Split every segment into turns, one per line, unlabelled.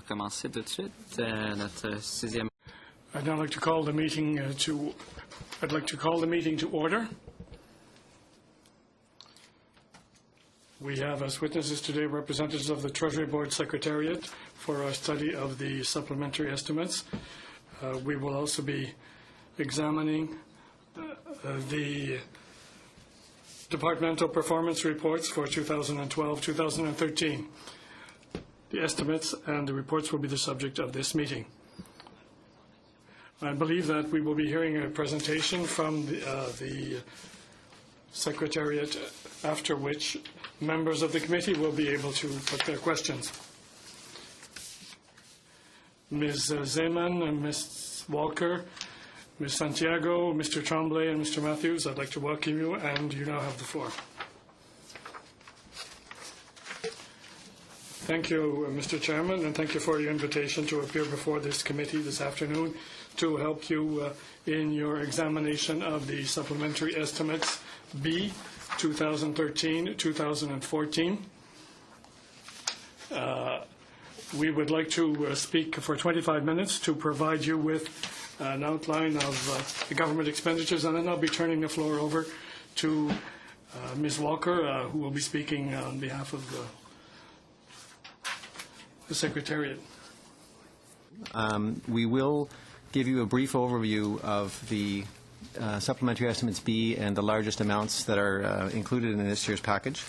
commencer tout de suite notre sixième.
I'd now like to call the meeting to order. We have as witnesses today representatives of the Treasury Board Secretariat for our study of the supplementary estimates. We will also be examining the departmental performance reports for 2012-2013. The estimates and the reports will be the subject of this meeting. I believe that we will be hearing a presentation from the Secretariat, after which members of the committee will be able to put their questions. Ms. Zeman and Ms. Walker, Ms. Santiago, Mr. Tremblay, and Mr. Matthews, I'd like to welcome you, and you now have the floor. Thank you, Mr. Chairman, and thank you for your invitation to appear before this committee this afternoon to help you in your examination of the supplementary estimates B 2013-2014. We would like to speak for 25 minutes to provide you with an outline of the government expenditures, and then I'll be turning the floor over to Ms. Walker, who will be speaking on behalf of the Secretariat.
We will give you a brief overview of the supplementary estimates B and the largest amounts that are included in this year's package.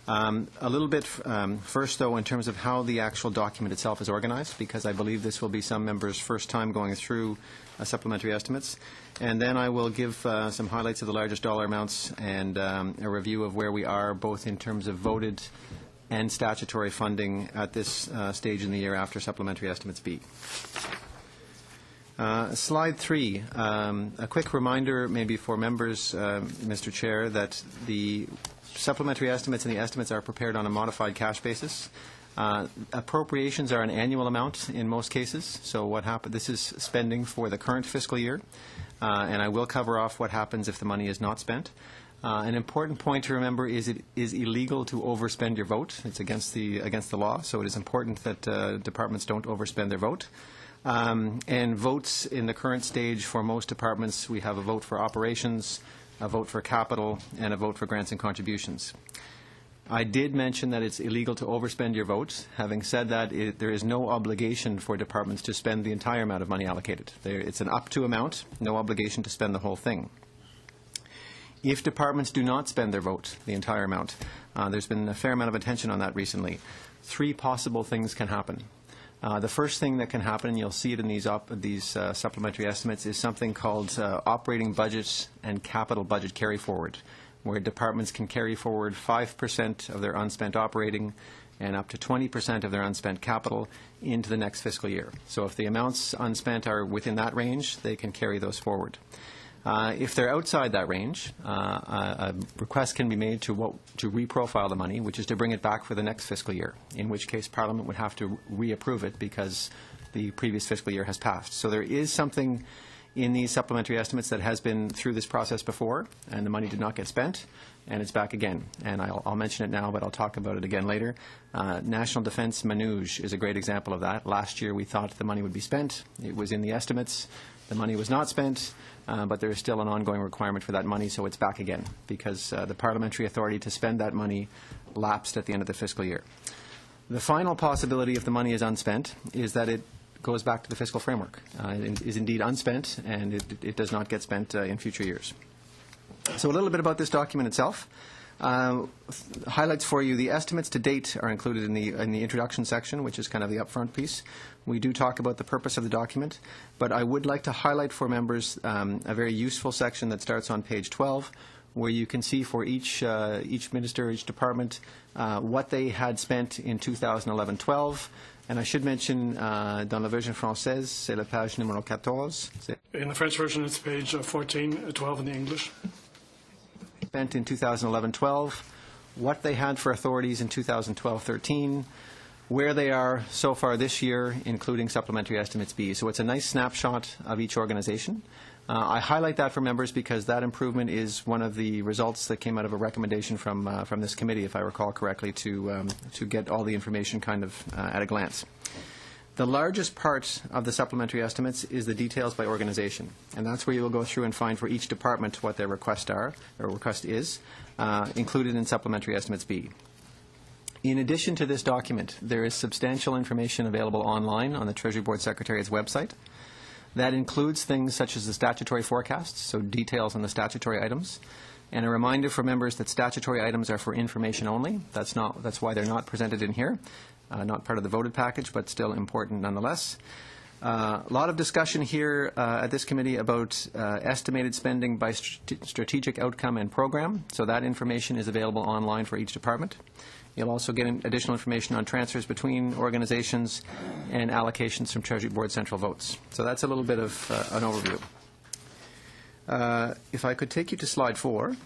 A little bit first, though, in terms of how the actual document itself is organized, because I believe this will be some members' first time going through supplementary estimates. And then I will give some highlights of the largest dollar amounts and a review of where we are, both in terms of voted and statutory funding at this stage in the year after supplementary estimates B. Slide 3, a quick reminder maybe for members, Mr. Chair, that the supplementary estimates and the estimates are prepared on a modified cash basis. Appropriations are an annual amount in most cases, so what happens, this is spending for the current fiscal year, and I will cover off what happens if the money is not spent. An important point to remember is it is illegal to overspend your vote. It's against the law, so it is important that departments don't overspend their vote. And votes in the current stage for most departments, we have a vote for operations, a vote for capital, and a vote for grants and contributions. I did mention that it's illegal to overspend your vote. Having said that, there is no obligation for departments to spend the entire amount of money allocated. It's an up to amount, no obligation to spend the whole thing. If departments do not spend their vote, the entire amount, there's been a fair amount of attention on that recently. 3 possible things can happen. The first thing that can happen, and you'll see it in these supplementary estimates, is something called operating budgets and capital budget carry forward, where departments can carry forward 5% of their unspent operating and up to 20% of their unspent capital into the next fiscal year. So if the amounts unspent are within that range, they can carry those forward. If they're outside that range, a request can be made to reprofile the money, which is to bring it back for the next fiscal year, in which case Parliament would have to reapprove it because the previous fiscal year has passed. So there is something in these supplementary estimates that has been through this process before, and the money did not get spent, and it's back again. And I'll mention it now, but I'll talk about it again later. National Defense Manouche is a great example of that. Last year we thought the money would be spent. It was in the estimates. The money was not spent, but there is still an ongoing requirement for that money, so it's back again because the parliamentary authority to spend that money lapsed at the end of the fiscal year. The final possibility, if the money is unspent, is that it goes back to the fiscal framework. It is indeed unspent, and it does not get spent in future years. So a little bit about this document itself. Highlights for you. The estimates to date are included in the introduction section, which is kind of the upfront piece. We do talk about the purpose of the document, but I would like to highlight for members a very useful section that starts on page 12, where you can see for each minister, each department, what they had spent in 2011-12. And I should mention, dans la version française, c'est la page numéro 14.
In the French version, it's page 14, 12 in the English.
Spent in 2011-12, what they had for authorities in 2012-13, where they are so far this year, including supplementary estimates B. So it's a nice snapshot of each organization. I highlight that for members because that improvement is one of the results that came out of a recommendation from this committee, if I recall correctly, to get all the information kind of at a glance. The largest part of the supplementary estimates is the details by organization, and that's where you'll go through and find for each department what their request is, included in Supplementary Estimates B. In addition to this document, there is substantial information available online on the Treasury Board Secretariat's website. That includes things such as the statutory forecasts, so details on the statutory items, and a reminder for members that statutory items are for information only. That's why they're not presented in here, not part of the voted package, but still important nonetheless. A lot of discussion here at this committee about estimated spending by strategic outcome and program, so that information is available online for each department. You'll also get additional information on transfers between organizations and allocations from Treasury Board central votes. So that's a little bit of an overview. If I could take you to slide 4.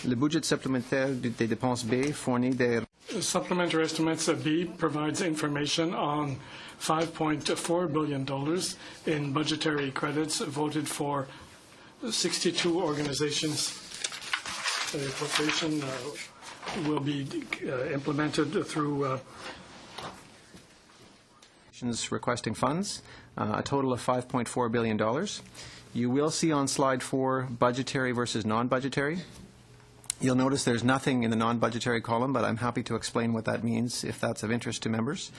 Le budget supplémentaire des dépenses B fournit des...
Supplementary Estimates B provides information on $5.4 billion in budgetary credits voted for 62 organizations. The appropriation will be implemented through
requesting funds, a total of $5.4 billion. You will see on slide 4 budgetary versus non-budgetary. You'll notice there's nothing in the non-budgetary column, but I'm happy to explain what that means if that's of interest to members.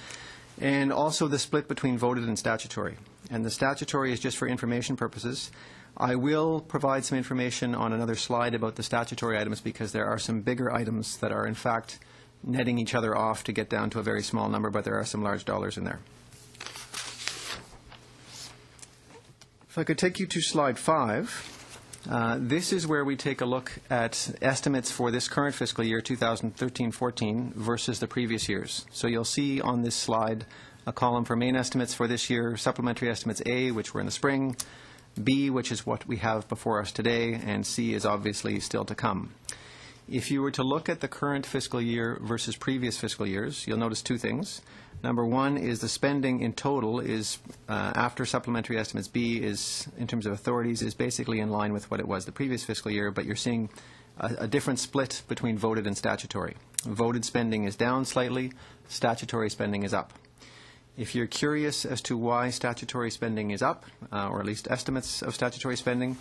And also the split between voted and statutory. And the statutory is just for information purposes. I will provide some information on another slide about the statutory items because there are some bigger items that are in fact netting each other off to get down to a very small number, but there are some large dollars in there. If I could take you to slide 5. This is where we take a look at estimates for this current fiscal year, 2013-14, versus the previous years. So you'll see on this slide a column for main estimates for this year, supplementary estimates A, which were in the spring, B, which is what we have before us today, and C is obviously still to come. If you were to look at the current fiscal year versus previous fiscal years, you'll notice two things. Number one is the spending in total is, after supplementary estimates B, is, in terms of authorities, is basically in line with what it was the previous fiscal year, but you're seeing a different split between voted and statutory. Voted spending is down slightly, statutory spending is up. If you're curious as to why statutory spending is up, or at least estimates of statutory spending,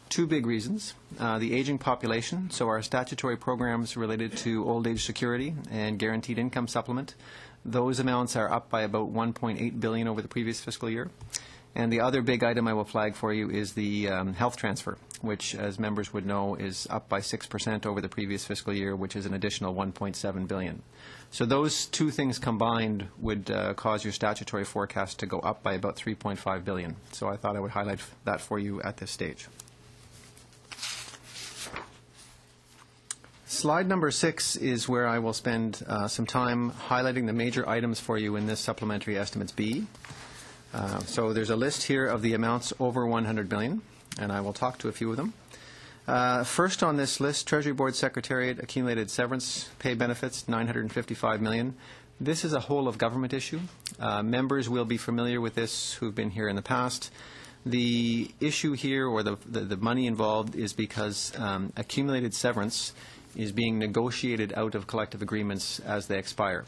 two big reasons. The aging population, so our statutory programs related to old age security and guaranteed income supplement, those amounts are up by about $1.8 billion over the previous fiscal year. And the other big item I will flag for you is the health transfer, which, as members would know, is up by 6% over the previous fiscal year, which is an additional $1.7 billion. So those two things combined would cause your statutory forecast to go up by about $3.5 billion. So I thought I would highlight that for you at this stage. Slide number 6 is where I will spend some time highlighting the major items for you in this Supplementary Estimates B. So there's a list here of the amounts over $100 million, and I will talk to a few of them. First on this list, Treasury Board Secretariat accumulated severance pay benefits, $955 million. This is a whole of government issue. Members will be familiar with this who've been here in the past. The issue here, or the money involved, is because accumulated severance is being negotiated out of collective agreements as they expire.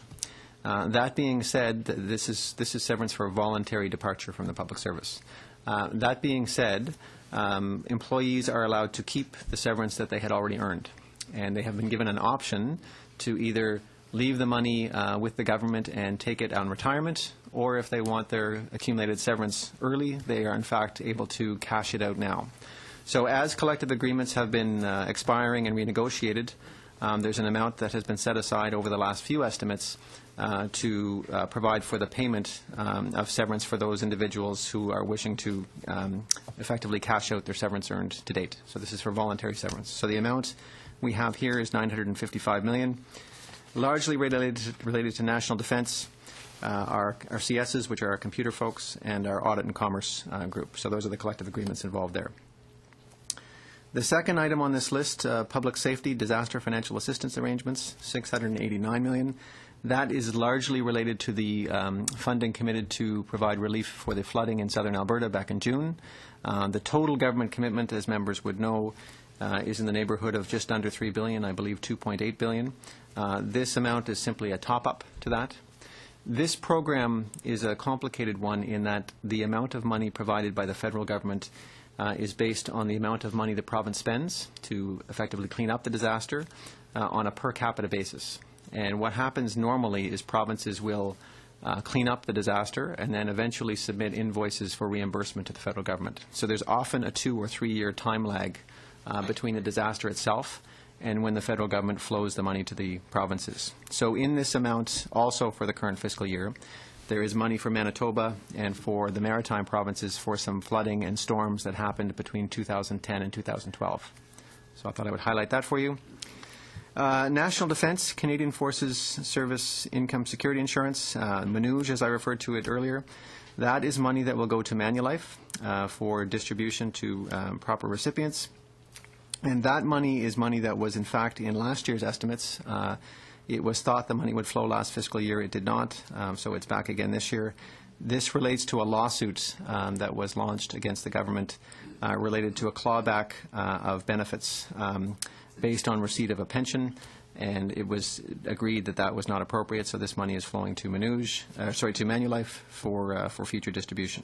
That being said, this is severance for voluntary departure from the public service. That being said, employees are allowed to keep the severance that they had already earned, and they have been given an option to either leave the money with the government and take it on retirement, or if they want their accumulated severance early, they are in fact able to cash it out now. So as collective agreements have been expiring and renegotiated, there's an amount that has been set aside over the last few estimates to provide for the payment of severance for those individuals who are wishing to effectively cash out their severance earned to date. So this is for voluntary severance. So the amount we have here is $955 million, largely related to national defense, our CSs, which are our computer folks, and our audit and commerce group. So those are the collective agreements involved there. The second item on this list, public safety, disaster financial assistance arrangements, $689 million. That is largely related to the funding committed to provide relief for the flooding in southern Alberta back in June. The total government commitment, as members would know, is in the neighborhood of just under $3 billion, I believe $2.8 billion. This amount is simply a top-up to that. This program is a complicated one in that the amount of money provided by the federal government is based on the amount of money the province spends to effectively clean up the disaster on a per capita basis. And what happens normally is provinces will clean up the disaster and then eventually submit invoices for reimbursement to the federal government. So there's often a 2 or 3 year time lag between the disaster itself and when the federal government flows the money to the provinces. So in this amount, also for the current fiscal year, there is money for Manitoba and for the maritime provinces for some flooding and storms that happened between 2010 and 2012. So I thought I would highlight that for you. National Defence, Canadian Forces Service Income Security Insurance, MNUJ, as I referred to it earlier, that is money that will go to Manulife for distribution to proper recipients. And that money is money that was, in fact, in last year's estimates. It was thought the money would flow last fiscal year. It did not, so it's back again this year. This relates to a lawsuit that was launched against the government related to a clawback of benefits based on receipt of a pension, and it was agreed that that was not appropriate, so this money is flowing to to Manulife for future distribution.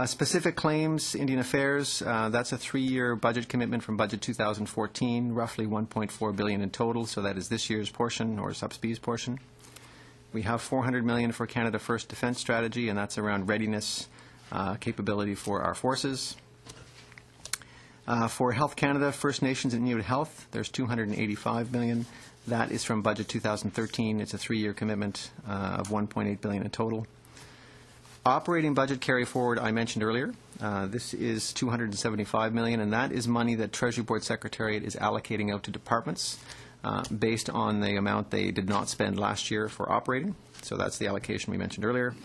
Specific claims, Indian Affairs, that's a 3-year budget commitment from budget 2014, roughly $1.4 billion in total, so that is this year's portion or SUBSP's portion. We have $400 million for Canada First Defence Strategy, and that's around readiness capability for our forces. For Health Canada, First Nations and Inuit Health, there's $285 million. That is from budget 2013. It's a 3-year commitment of $1.8 billion in total. Operating budget carry forward I mentioned earlier. This is $275 million, and that is money that Treasury Board Secretariat is allocating out to departments based on the amount they did not spend last year for operating. So that's the allocation we mentioned earlier.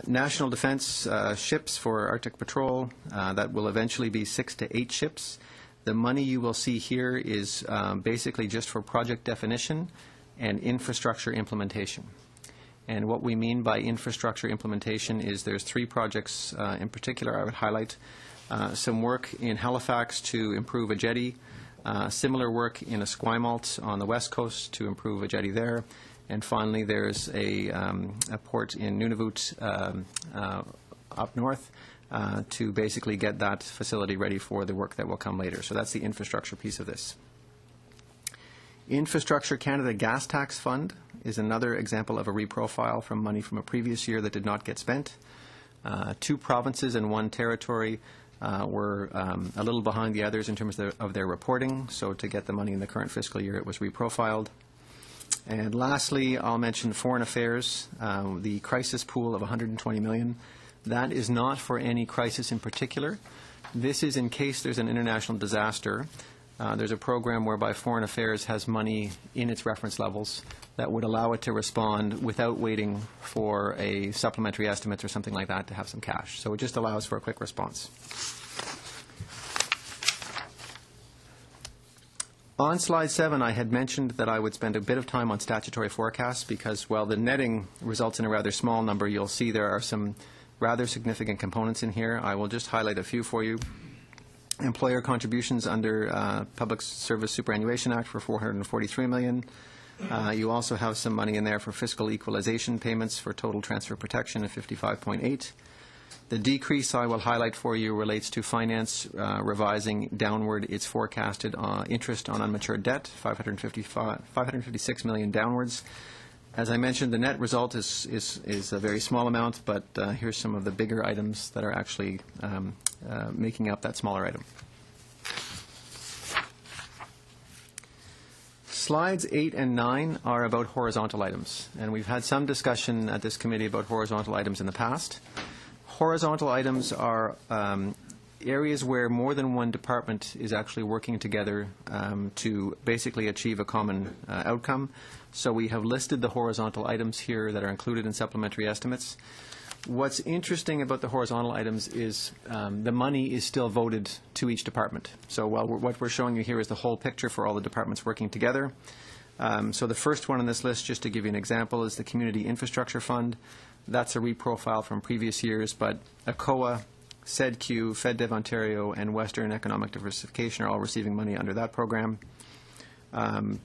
National Defence ships for Arctic Patrol, that will eventually be 6 to 8 ships. The money you will see here is basically just for project definition and infrastructure implementation. And what we mean by infrastructure implementation is there's 3 projects in particular I would highlight. Some work in Halifax to improve a jetty, similar work in Esquimalt on the west coast to improve a jetty there, and finally there's a port in Nunavut up north to basically get that facility ready for the work that will come later. So that's the infrastructure piece of this. Infrastructure Canada Gas Tax Fund is another example of a reprofile from money from a previous year that did not get spent. 2 provinces and 1 territory were a little behind the others in terms of their reporting, so to get the money in the current fiscal year it was reprofiled. And lastly, I'll mention Foreign Affairs, the crisis pool of $120 million. That is not for any crisis in particular. This is in case there's an international disaster. There's a program whereby Foreign Affairs has money in its reference levels that would allow it to respond without waiting for a supplementary estimate or something like that to have some cash. So it just allows for a quick response. On slide 7, I had mentioned that I would spend a bit of time on statutory forecasts because while the netting results in a rather small number, you'll see there are some rather significant components in here. I will just highlight a few for you. Employer contributions under Public Service Superannuation Act for $443 million. You also have some money in there for fiscal equalization payments for total transfer protection of $55.8. The decrease I will highlight for you relates to finance revising downward its forecasted interest on unmatured debt, $556 million downwards. As I mentioned, the net result is a very small amount, but here's some of the bigger items that are actually making up that smaller item. Slides 8 and 9 are about horizontal items, and we've had some discussion at this committee about horizontal items in the past. Horizontal items are areas where more than one department is actually working together to basically achieve a common outcome. So we have listed the horizontal items here that are included in supplementary estimates. What's interesting about the horizontal items is the money is still voted to each department. So what we're showing you here is the whole picture for all the departments working together. So the first one on this list, just to give you an example, is the Community Infrastructure Fund. That's a reprofile from previous years, but ACOA, SEDQ, FedDev Ontario, and Western Economic Diversification are all receiving money under that program.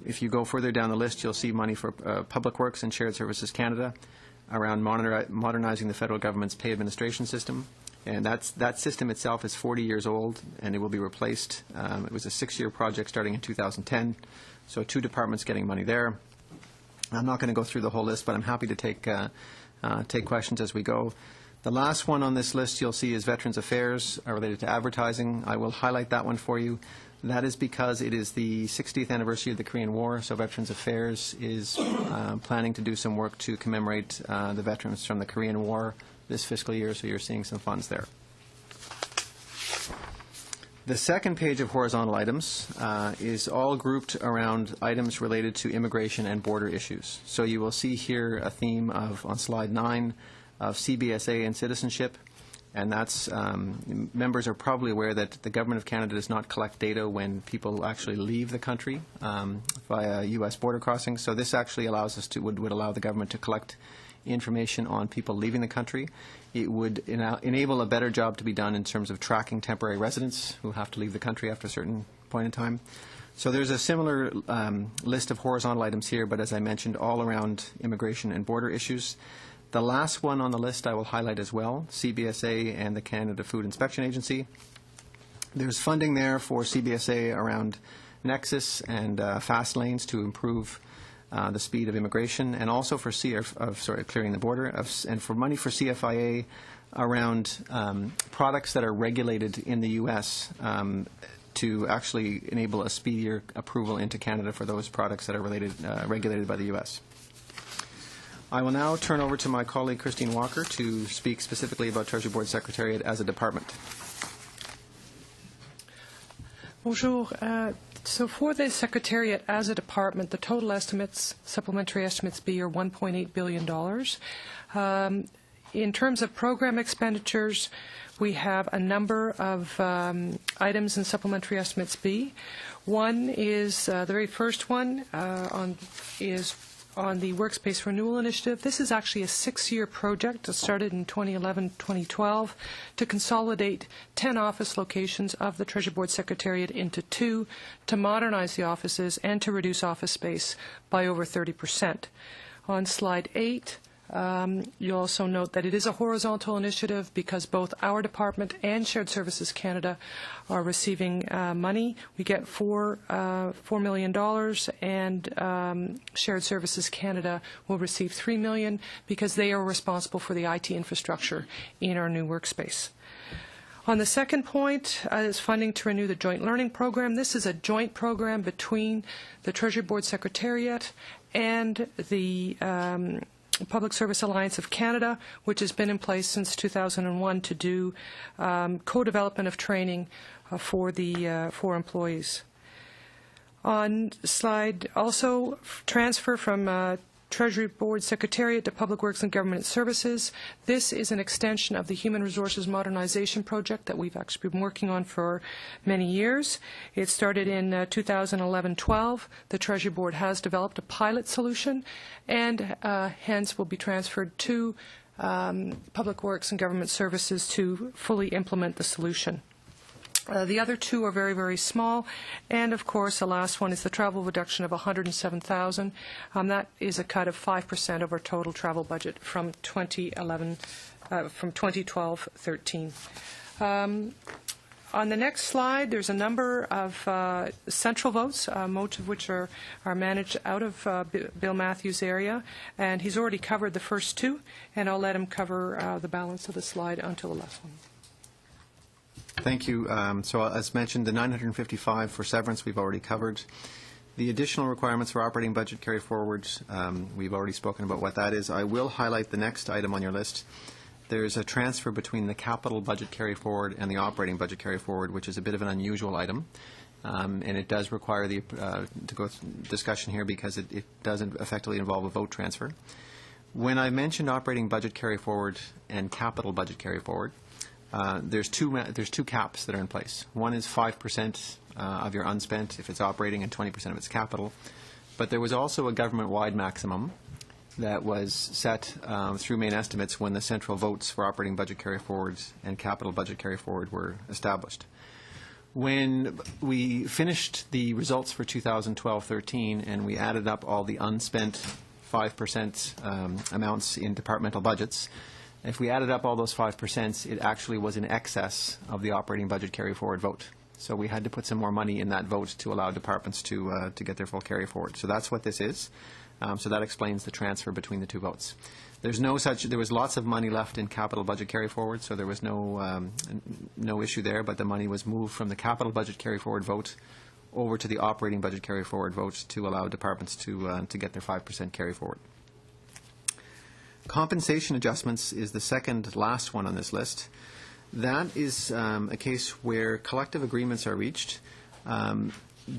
If you go further down the list, you'll see money for Public Works and Shared Services Canada around modernizing the federal government's pay administration system. And that system itself is 40 years old, and it will be replaced. It was a 6-year project starting in 2010, so 2 departments getting money there. I'm not going to go through the whole list, but I'm happy to take questions as we go. The last one on this list you'll see is Veterans Affairs related to advertising. I will highlight that one for you. That is because it is the 60th anniversary of the Korean War, so Veterans Affairs is planning to do some work to commemorate the veterans from the Korean War this fiscal year, so you're seeing some funds there. The second page of horizontal items is all grouped around items related to immigration and border issues. So you will see here a theme of, on slide 9, of CBSA and citizenship. And that's, members are probably aware that the Government of Canada does not collect data when people actually leave the country via U.S. border crossings. So this actually allows us to, would allow the government to collect information on people leaving the country. It would enable a better job to be done in terms of tracking temporary residents who have to leave the country after a certain point in time. So there's a similar list of horizontal items here, but as I mentioned, all around immigration and border issues. The last one on the list I will highlight as well, CBSA and the Canada Food Inspection Agency. There's funding there for CBSA around Nexus and fast lanes to improve the speed of immigration, and also for clearing the border, and for money for CFIA around products that are regulated in the U.S. To actually enable a speedier approval into Canada for those products that are regulated by the U.S. I will now turn over to my colleague Christine Walker to speak specifically about Treasury Board Secretariat as a department.
Bonjour. So for the Secretariat as a department, the total estimates, supplementary estimates B, are $1.8 billion. In terms of program expenditures, we have a number of items in supplementary estimates B. One is, the very first one is on the Workspace Renewal Initiative. This is actually a 6-year project that started in 2011-2012 to consolidate 10 office locations of the Treasury Board Secretariat into 2 to modernize the offices and to reduce office space by over 30%. On slide 8, you'll also note that it is a horizontal initiative because both our department and Shared Services Canada are receiving money. We get $4 million, and Shared Services Canada will receive $3 million because they are responsible for the IT infrastructure in our new workspace. On the second point is funding to renew the Joint Learning Program. This is a joint program between the Treasury Board Secretariat and the Public Service Alliance of Canada, which has been in place since 2001 to do co-development of training for employees. On slide, also transfer from Treasury Board Secretariat to Public Works and Government Services. This is an extension of the Human Resources Modernization Project that we've actually been working on for many years. It started in 2011-12. The Treasury Board has developed a pilot solution and hence will be transferred to Public Works and Government Services to fully implement the solution. The other 2 are very, very small. And, of course, the last one is the travel reduction of $107,000. That is a cut of 5% of our total travel budget from 2012-13. On the next slide, there's a number of central votes, most of which are managed out of Bill Matthews' area. And he's already covered the first 2, and I'll let him cover the balance of the slide until the last one.
Thank you. So as mentioned, the $955 for severance we've already covered. The additional requirements for operating budget carry forwards, we've already spoken about what that is. I will highlight the next item on your list. There's a transfer between the capital budget carry forward and the operating budget carry forward, which is a bit of an unusual item. And it does require to go through discussion here because it doesn't effectively involve a vote transfer. When I mentioned operating budget carry forward and capital budget carry forward, there's two caps that are in place. One is 5% of your unspent if it's operating and 20% of it's capital. But there was also a government-wide maximum that was set through main estimates when the central votes for operating budget carry forwards and capital budget carry forward were established. When we finished the results for 2012-13 and we added up all the unspent 5% amounts in departmental budgets, if we added up all those 5%, it actually was in excess of the operating budget carry forward vote. So we had to put some more money in that vote to allow departments to get their full carry forward. So that's what this is. So that explains the transfer between the two votes. There was lots of money left in capital budget carry forward, so there was no issue there, but the money was moved from the capital budget carry forward vote over to the operating budget carry forward vote to allow departments to get their 5% carry forward. Compensation adjustments is the second last one on this list. That is a case where collective agreements are reached.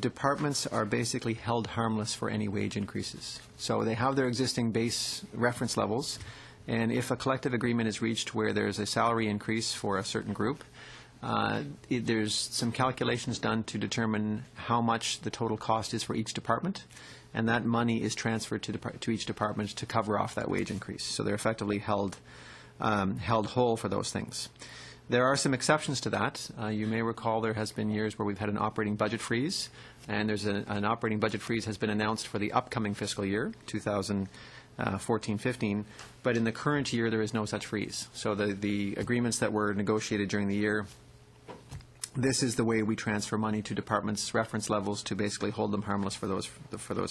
Departments are basically held harmless for any wage increases. So they have their existing base reference levels, and if a collective agreement is reached where there's a salary increase for a certain group, there's some calculations done to determine how much the total cost is for each department, and that money is transferred to each department to cover off that wage increase. So they're effectively held whole for those things. There are some exceptions to that. You may recall there has been years where we've had an operating budget freeze, and there's an operating budget freeze has been announced for the upcoming fiscal year, 2014-15, but in the current year there is no such freeze. So the agreements that were negotiated during the year, this is the way we transfer money to departments' reference levels to basically hold them harmless for those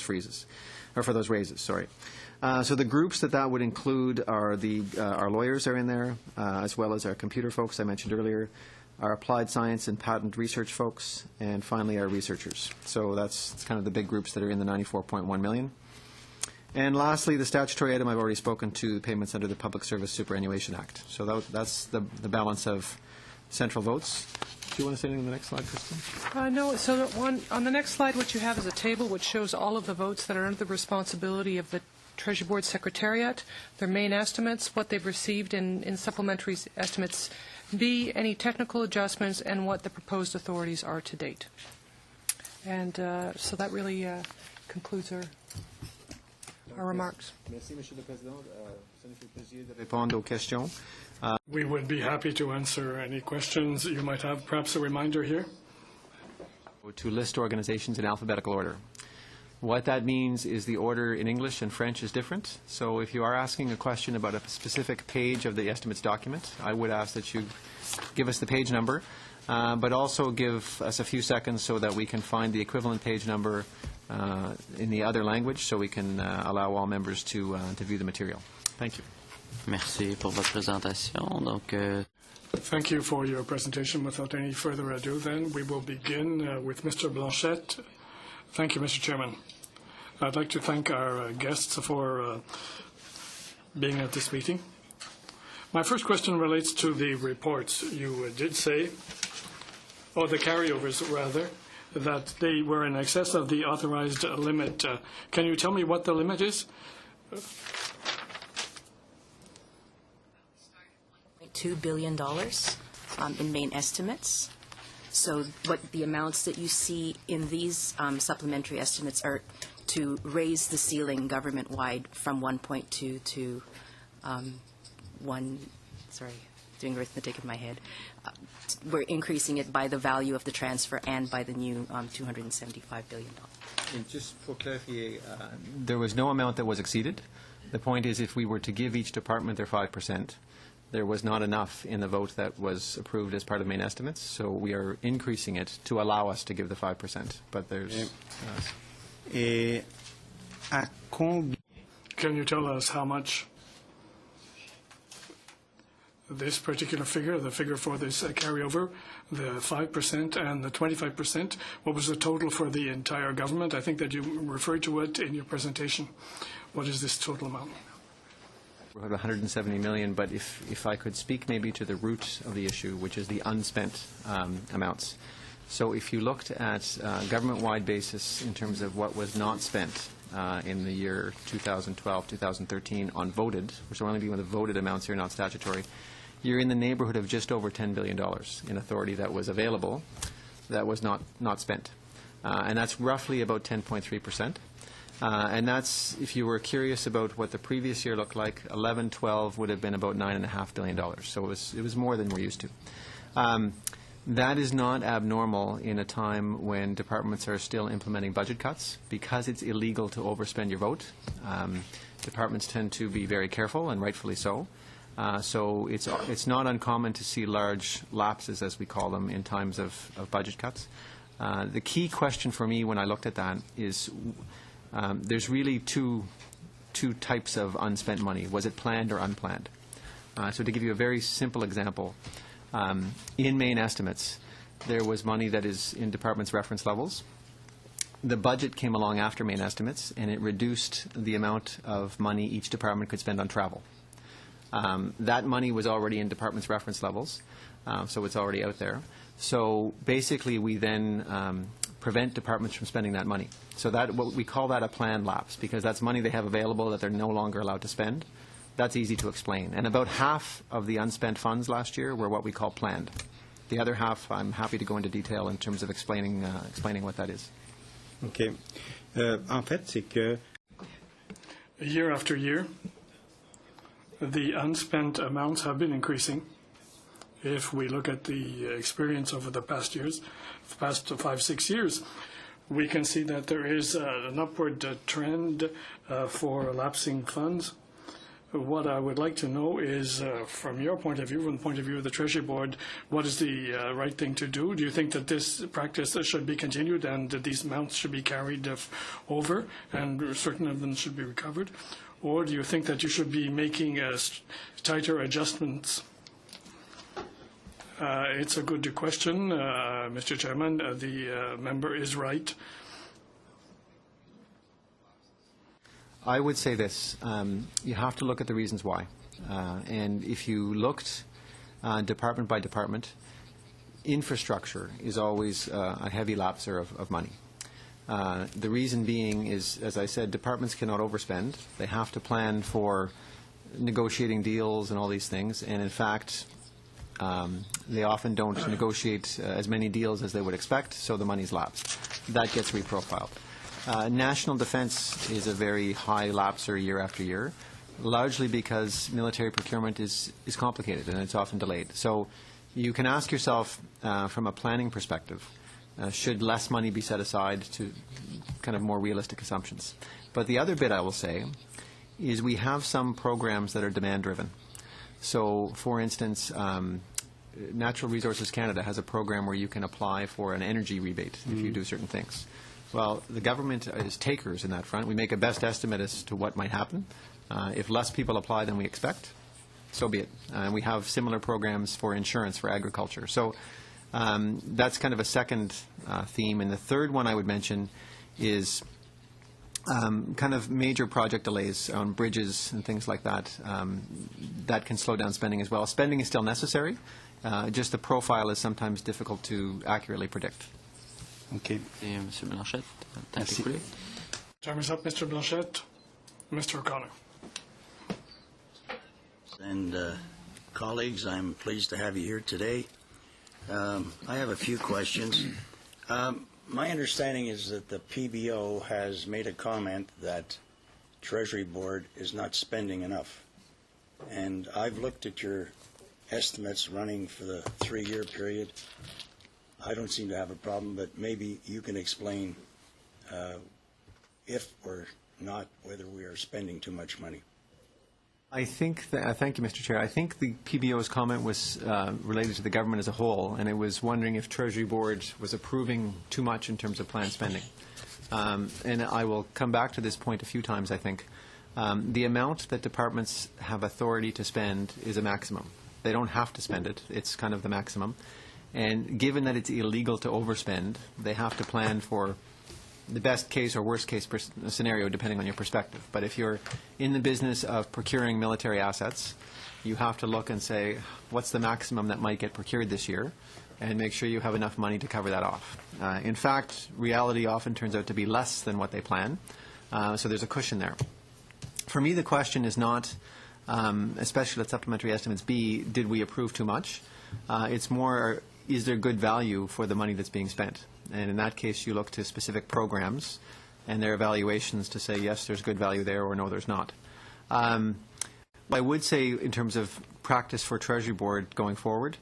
freezes, or for those raises. Sorry. So the groups that would include are our lawyers are in there, as well as our computer folks I mentioned earlier, our applied science and patent research folks, and finally our researchers. So that's kind of the big groups that are in the 94.1 million. And lastly, the statutory item I've already spoken to, the payments under the Public Service Superannuation Act. So that's the balance of central votes. Do you want to say anything on the next slide, Kristen?
No. So on the next slide, what you have is a table which shows all of the votes that are under the responsibility of the Treasury Board Secretariat, their main estimates, what they've received in supplementary estimates B, any technical adjustments, and what the proposed authorities are to date. And so that really concludes our remarks.
Merci, Monsieur le Président. Ça nous fait plaisir de répondre aux questions.
We would be happy to answer any questions you might have. Perhaps a reminder here.
To list organizations in alphabetical order. What that means is the order in English and French is different. So if you are asking a question about a specific page of the estimates document, I would ask that you give us the page number, but also give us a few seconds so that we can find the equivalent page number in the other language so we can allow all members to view the material. Thank you.
Merci pour votre présentation. Donc,
Thank you for your presentation. Without any further ado, then, we will begin with Mr. Blanchette. Thank you, Mr. Chairman. I'd like to thank our guests for being at this meeting. My first question relates to the reports. You did say, or the carryovers rather, that they were in excess of the authorized limit. Can you tell me what the limit is?
$2 billion in main estimates. So what the amounts that you see in these supplementary estimates are to raise the ceiling government-wide from 1.2 to 1, sorry, doing arithmetic in my head. We're increasing it by the value of the transfer and by the new $275 billion.
And just for clarify, there was no amount that was exceeded. The point is if we were to give each department their 5%, there was not enough in the vote that was approved as part of main estimates, so we are increasing it to allow us to give the 5%. But there's...
Can you tell us how much this particular figure, the figure for this carryover, the 5% and the 25%, what was the total for the entire government? I think that you referred to it in your presentation. What is this total amount?
We're at 170 million, but if I could speak maybe to the root of the issue, which is the unspent amounts. So if you looked at government-wide basis in terms of what was not spent in the year 2012, 2013 on voted, which we're only dealing with the voted amounts here, not statutory, you're in the neighborhood of just over $10 billion in authority that was available that was not spent. And that's roughly about 10.3%. And that's, if you were curious about what the previous year looked like, 11-12 would have been about $9.5 billion. So it was more than we're used to. That is not abnormal in a time when departments are still implementing budget cuts because it's illegal to overspend your vote. Departments tend to be very careful, and rightfully so. So it's not uncommon to see large lapses, as we call them, in times of budget cuts. The key question for me when I looked at that is there's really two types of unspent money. Was it planned or unplanned? So to give you a very simple example, in main estimates, there was money that is in departments' reference levels. The budget came along after main estimates, and it reduced the amount of money each department could spend on travel. That money was already in departments' reference levels, so it's already out there. So basically, we then prevent departments from spending that money. So that what we call that a planned lapse, because that's money they have available that they're no longer allowed to spend. That's easy to explain. And about half of the unspent funds last year were what we call planned. The other half, I'm happy to go into detail in terms of explaining what that is.
OK. En fait, c'est que
Year after year, the unspent amounts have been increasing. If we look at the experience over the past years, the past 5-6 years, we can see that there is an upward trend for lapsing funds. What I would like to know is, from your point of view, from the point of view of the Treasury Board, what is the right thing to do? Do you think that this practice should be continued and that these amounts should be carried over and certain of them should be recovered? Or do you think that you should be making tighter adjustments? It's a good question, Mr. Chairman. The member is right.
I would say this. You have to look at the reasons why. And if you looked department by department, infrastructure is always a heavy lapser of money. The reason being is, as I said, departments cannot overspend. They have to plan for negotiating deals and all these things. And in fact, they often don't negotiate as many deals as they would expect, so the money's lapsed. That gets reprofiled. National defense is a very high lapser year after year, largely because military procurement is complicated and it's often delayed. So you can ask yourself, from a planning perspective, should less money be set aside to kind of more realistic assumptions? But the other bit I will say is we have some programs that are demand-driven. So, for instance, Natural Resources Canada has a program where you can apply for an energy rebate if you do certain things. Well, the government is takers in that front. We make a best estimate as to what might happen. If less people apply than we expect, so be it. We have similar programs for insurance for agriculture. So that's kind of a second theme. And the third one I would mention is kind of major project delays on bridges and things like that. That can slow down spending as well. Spending is still necessary. Just the profile is sometimes difficult to accurately predict.
OK.
Et Monsieur Blanchette, temps écoulé.
Time is up, Mr. Blanchette. Mr. O'Connor.
And colleagues, I'm pleased to have you here today. I have a few questions. My understanding is that the PBO has made a comment that Treasury Board is not spending enough. And I've looked at your estimates running for the 3-year period. I don't seem to have a problem, but maybe you can explain if or not whether we are spending too much money.
I think thank you, Mr. Chair. I think the PBO's comment was related to the government as a whole, and it was wondering if Treasury Board was approving too much in terms of planned spending. And I will come back to this point a few times, I think. The amount that departments have authority to spend is a maximum. They don't have to spend it. It's kind of the maximum. And given that it's illegal to overspend, they have to plan for the best case or worst case scenario, depending on your perspective. But if you're in the business of procuring military assets, you have to look and say, what's the maximum that might get procured this year, and make sure you have enough money to cover that off. In fact, reality often turns out to be less than what they plan, so there's a cushion there. For me, the question is not, especially at Supplementary Estimates B, did we approve too much? It's more, is there good value for the money that's being spent? And in that case, you look to specific programs and their evaluations to say, yes, there's good value there, or no, there's not. I would say in terms of practice for Treasury Board going forward,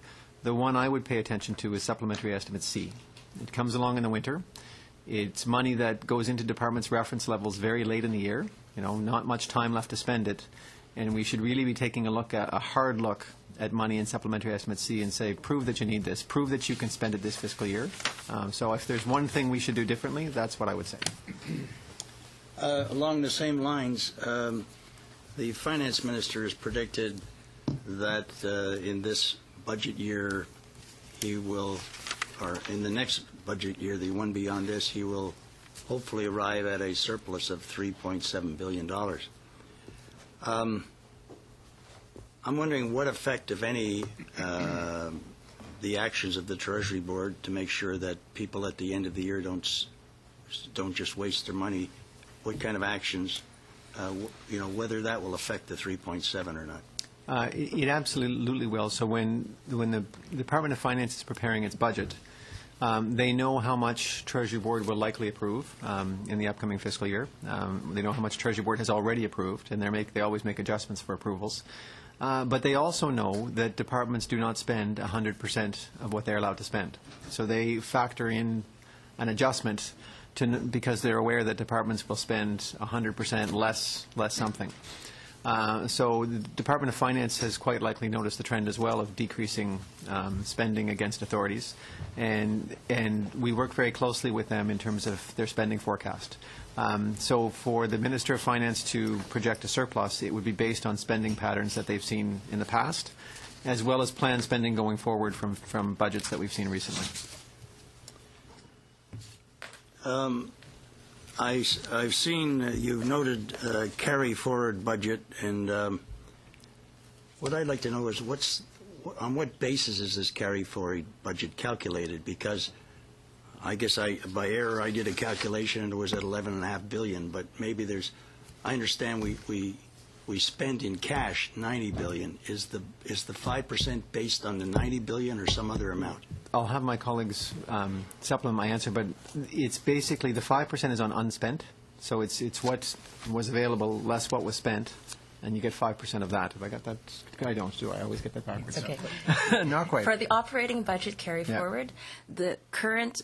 the one I would pay attention to is Supplementary Estimate C. It comes along in the winter. It's money that goes into departments' reference levels very late in the year. Not much time left to spend it. And we should really be taking a hard look at money in Supplementary Estimate C and say, prove that you need this. Prove that you can spend it this fiscal year. So if there's one thing we should do differently, that's what I would say.
Along the same lines, the finance minister has predicted that in this budget year he will, or in the next budget year, the one beyond this, he will hopefully arrive at a surplus of $3.7 billion. I'm wondering what effect, if any, the actions of the Treasury Board to make sure that people at the end of the year don't just waste their money, what kind of actions, whether that will affect the 3.7 or not.
It absolutely will. So when the Department of Finance is preparing its budget, they know how much Treasury Board will likely approve in the upcoming fiscal year. They know how much Treasury Board has already approved, and they always make adjustments for approvals. But they also know that departments do not spend 100% of what they're allowed to spend. So they factor in an adjustment because they're aware that departments will spend 100% less something. So the Department of Finance has quite likely noticed the trend as well of decreasing spending against authorities, and we work very closely with them in terms of their spending forecast. So for the Minister of Finance to project a surplus, it would be based on spending patterns that they've seen in the past, as well as planned spending going forward from budgets that we've seen recently.
I've seen you've noted carry forward budget, and what I'd like to know is on what basis is this carry forward budget calculated? Because I guess by error I did a calculation and it was at $11.5 billion, but maybe I understand we spent in cash $90 billion. Is the 5% based on the $90 billion or some other amount?
I'll have my colleagues supplement my answer, but it's basically the 5% is on unspent, so it's what was available less what was spent, and you get 5% of that. Have I got that? I don't, do I? always get that backwards.
Okay.
Not quite.
For the operating budget carry forward, the current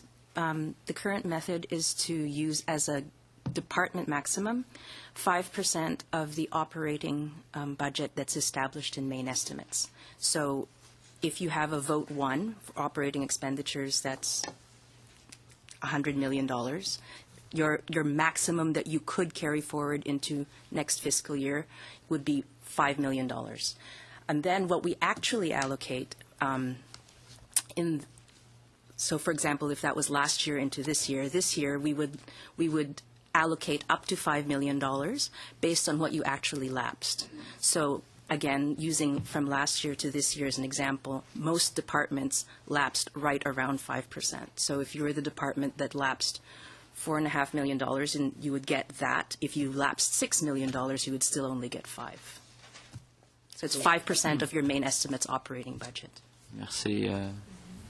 method is to use as a department maximum 5% of the operating budget that's established in main estimates. So if you have a vote 1 for operating expenditures, that's $100 million. Your maximum that you could carry forward into next fiscal year would be $5 million. And then what we actually allocate so for example, if that was last year into this year we would allocate up to $5 million based on what you actually lapsed. So again, using from last year to this year as an example, most departments lapsed right around 5%. So if you were the department that lapsed $4.5 million, and you would get that. If you lapsed $6 million, you would still only get 5. So it's 5% of your main estimate's operating budget.
Merci,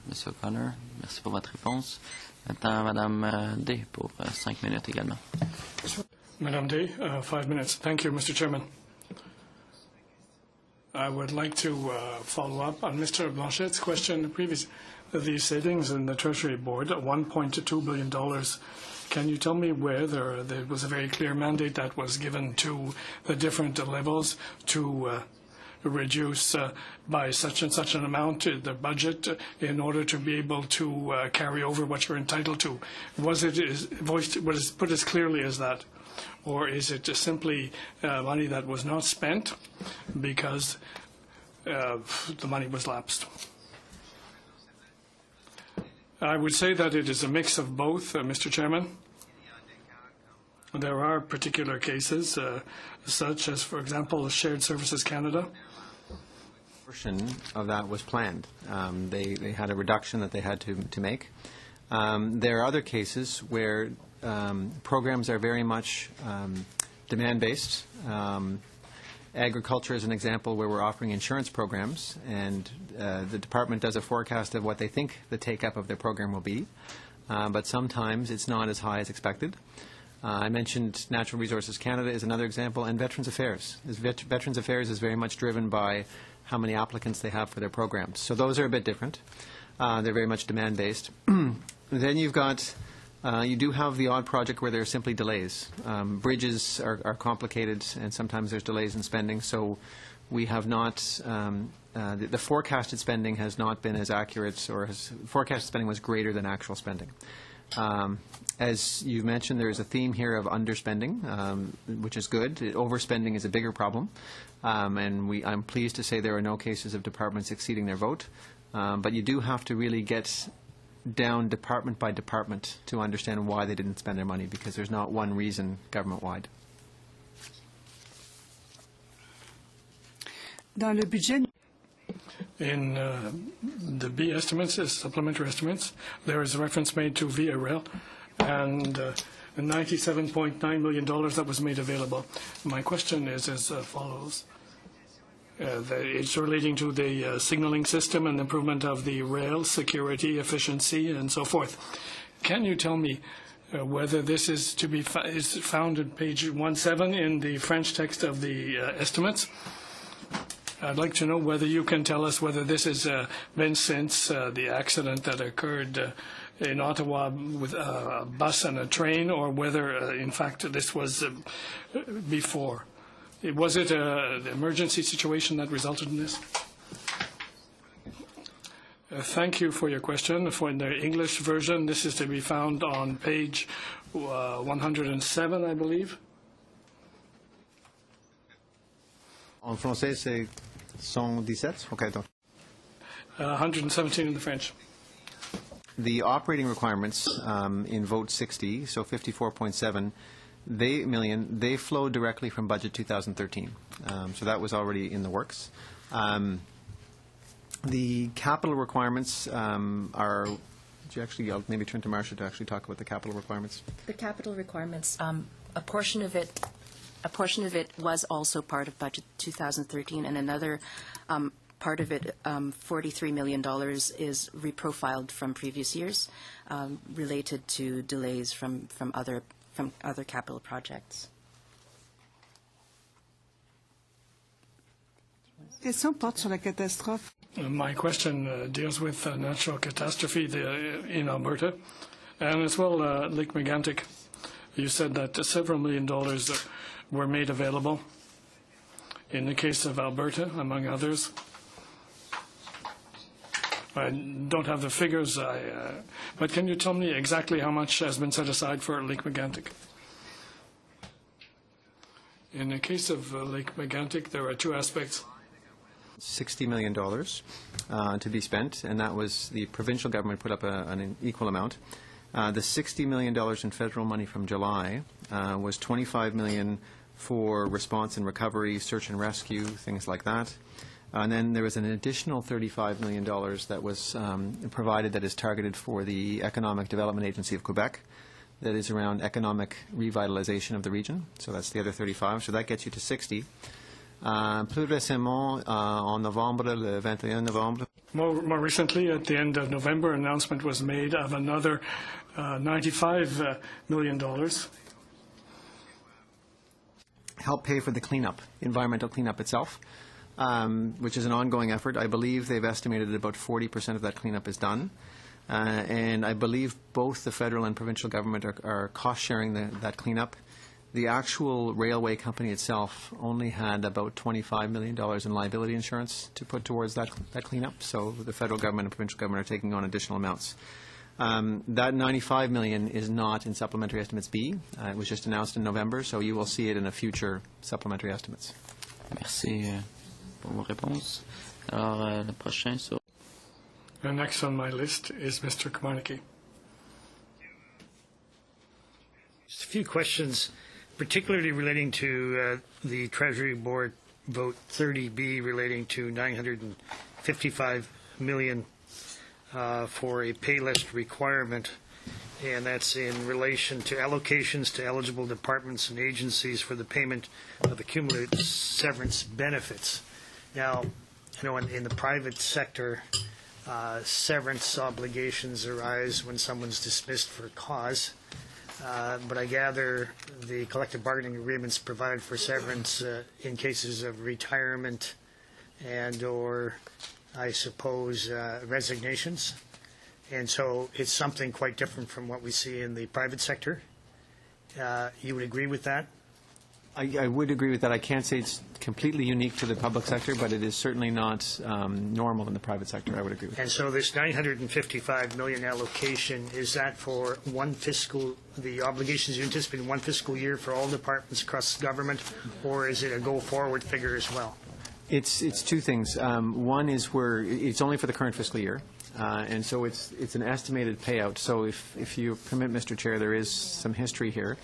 Monsieur O'Connor. Merci pour votre réponse. Maintenant, Madame D pour 5 minutes également.
Madame D, 5 minutes. Thank you, Mr. Chairman. I would like to follow up on Mr. Blanchet's question previous. The savings in the Treasury Board, $1.2 billion. Can you tell me where there was a very clear mandate that was given to the different levels to reduce by such and such an amount the budget in order to be able to carry over what you're entitled to? Was it put as clearly as that? Or is it just simply money that was not spent because the money was lapsed? I would say that it is a mix of both, Mr. Chairman. There are particular cases, such as, for example, Shared Services Canada.
A portion of that was planned. They had a reduction that they had to make. There are other cases where programs are very much demand-based. Agriculture is an example where we're offering insurance programs, and the department does a forecast of what they think the take-up of their program will be, but sometimes it's not as high as expected. I mentioned Natural Resources Canada is another example, and Veterans Affairs. Veterans Affairs is very much driven by how many applicants they have for their programs. So those are a bit different. They're very much demand-based. Then you've got, you do have the odd project where there are simply delays. Bridges are complicated, and sometimes there's delays in spending. So we have not, the forecasted spending has not been as accurate, or forecasted spending was greater than actual spending. As you've mentioned, there is a theme here of underspending, which is good. Overspending is a bigger problem, and I'm pleased to say there are no cases of departments exceeding their vote. But you do have to really get down department by department to understand why they didn't spend their money, because there's not one reason government-wide.
Dans le budget.
In the B estimates, supplementary estimates, there is a reference made to Via Rail and the $97.9 million that was made available. My question is as follows. It's relating to the signaling system and improvement of the rail security, efficiency, and so forth. Can you tell me whether this is to be is found at page 17 in the French text of the estimates? I'd like to know whether you can tell us whether this has been since the accident that occurred in Ottawa with a bus and a train, or whether, in fact, this was before. Was it an emergency situation that resulted in this? Thank you for your question. For the English version, this is to be found on page 107, I believe.
En français, c'est 117? Okay, donc.
117 in the French.
The operating requirements in vote 60, so 54.7 million, they flow directly from budget 2013. So that was already in the works. The capital requirements are, I'll maybe turn to Marcia to actually talk about the capital requirements.
The capital requirements, a portion of it was also part of budget 2013, and another part of it, $43 million, is reprofiled from previous years, related to delays from other capital projects.
Question porte sur la catastrophe.
My question deals with natural catastrophe in Alberta, and as well Lake Megantic. You said that several $1 million were made available in the case of Alberta, among others. I don't have the figures, but can you tell me exactly how much has been set aside for Lake Megantic? In the case of Lake Megantic, there are two aspects.
$60 million to be spent, and that was the provincial government put up an equal amount. The $60 million in federal money from July was $25 million for response and recovery, search and rescue, things like that. And then there was an additional $35 million that was provided that is targeted for the Economic Development Agency of Quebec, that is around economic revitalization of the region. So that's the other 35. So that gets you to 60. Plus récemment, en novembre, le 21 novembre.
More recently, at the end of November, an announcement was made of another $95 million.
Help pay for the cleanup, environmental cleanup itself, which is an ongoing effort. I believe they've estimated that about 40% of that cleanup is done. And I believe both the federal and provincial government are cost-sharing that cleanup. The actual railway company itself only had about $25 million in liability insurance to put towards that cleanup. So the federal government and provincial government are taking on additional amounts. That $95 million is not in supplementary estimates B. It was just announced in November, so you will see it in a future supplementary estimates.
Merci pour vos réponses. Alors, le prochain sur...
The next on my list is Mr. Komarnicki.
Just a few questions, particularly relating to the Treasury Board vote 30B relating to $955 million for a pay list requirement, and that's in relation to allocations to eligible departments and agencies for the payment of accumulated severance benefits. Now, you know, in the private sector, severance obligations arise when someone's dismissed for cause. But I gather the collective bargaining agreements provide for severance in cases of retirement, and or, I suppose, resignations. And so it's something quite different from what we see in the private sector. You would agree with that?
I would agree with that. I can't say it's completely unique to the public sector, but it is certainly not normal in the private sector. I would agree with that.
And so this $955 million allocation, is that for one fiscal, the obligations you anticipate in one fiscal year for all departments across government, or is it a go-forward figure as well?
It's two things. One is it's only for the current fiscal year, and so it's an estimated payout. So if you permit, Mr. Chair, there is some history here.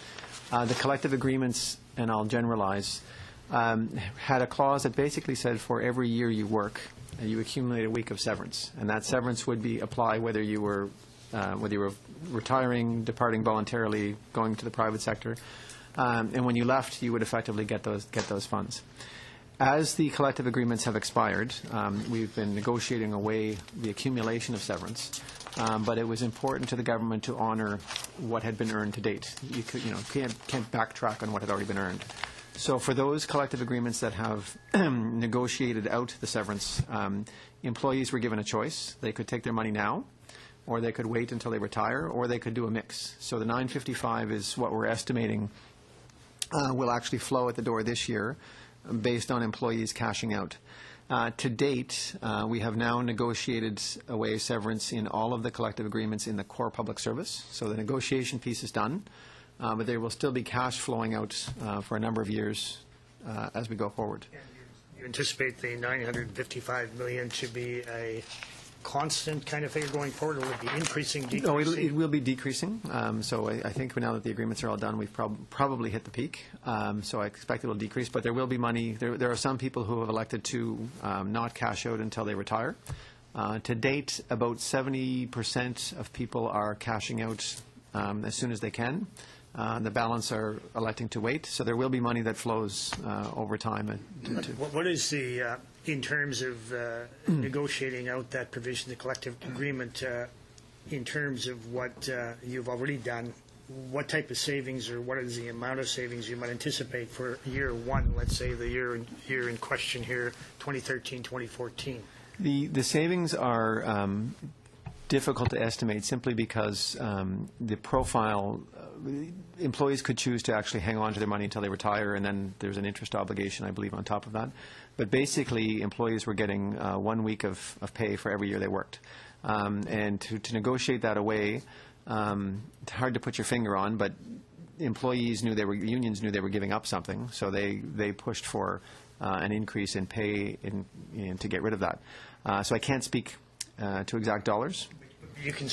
The collective agreements, and I'll generalize, had a clause that basically said for every year you work, you accumulate a week of severance, and that severance would apply whether you were retiring, departing voluntarily, going to the private sector, and when you left, you would effectively get those funds. As the collective agreements have expired, we've been negotiating away the accumulation of severance, but it was important to the government to honor what had been earned to date. You can't backtrack on what had already been earned. So for those collective agreements that have negotiated out the severance, employees were given a choice. They could take their money now, or they could wait until they retire, or they could do a mix. So the $955 is what we're estimating will actually flow at the door this year, based on employees cashing out. To date, we have now negotiated away severance in all of the collective agreements in the core public service. So the negotiation piece is done, but there will still be cash flowing out for a number of years as we go forward.
You anticipate the $955 million to be a constant kind of figure going forward, or will it be increasing, decreasing?
No, it will be decreasing. So I think now that the agreements are all done, we've probably hit the peak. So I expect it will decrease. But there will be money. There are some people who have elected to not cash out until they retire. To date, about 70% of people are cashing out as soon as they can. The balance are electing to wait. So there will be money that flows over time.
What is the, in terms of negotiating out that provision, the collective agreement, in terms of what you've already done, what type of savings or what is the amount of savings you might anticipate for year one, let's say the year in question here, 2013, 2014?
The savings are difficult to estimate simply because the profile, employees could choose to actually hang on to their money until they retire, and then there's an interest obligation, I believe, on top of that. But basically, employees were getting 1 week of pay for every year they worked. And to negotiate that away, it's hard to put your finger on, but employees knew unions knew they were giving up something, so they pushed for an increase in pay to get rid of that. So I can't speak to exact dollars.
You can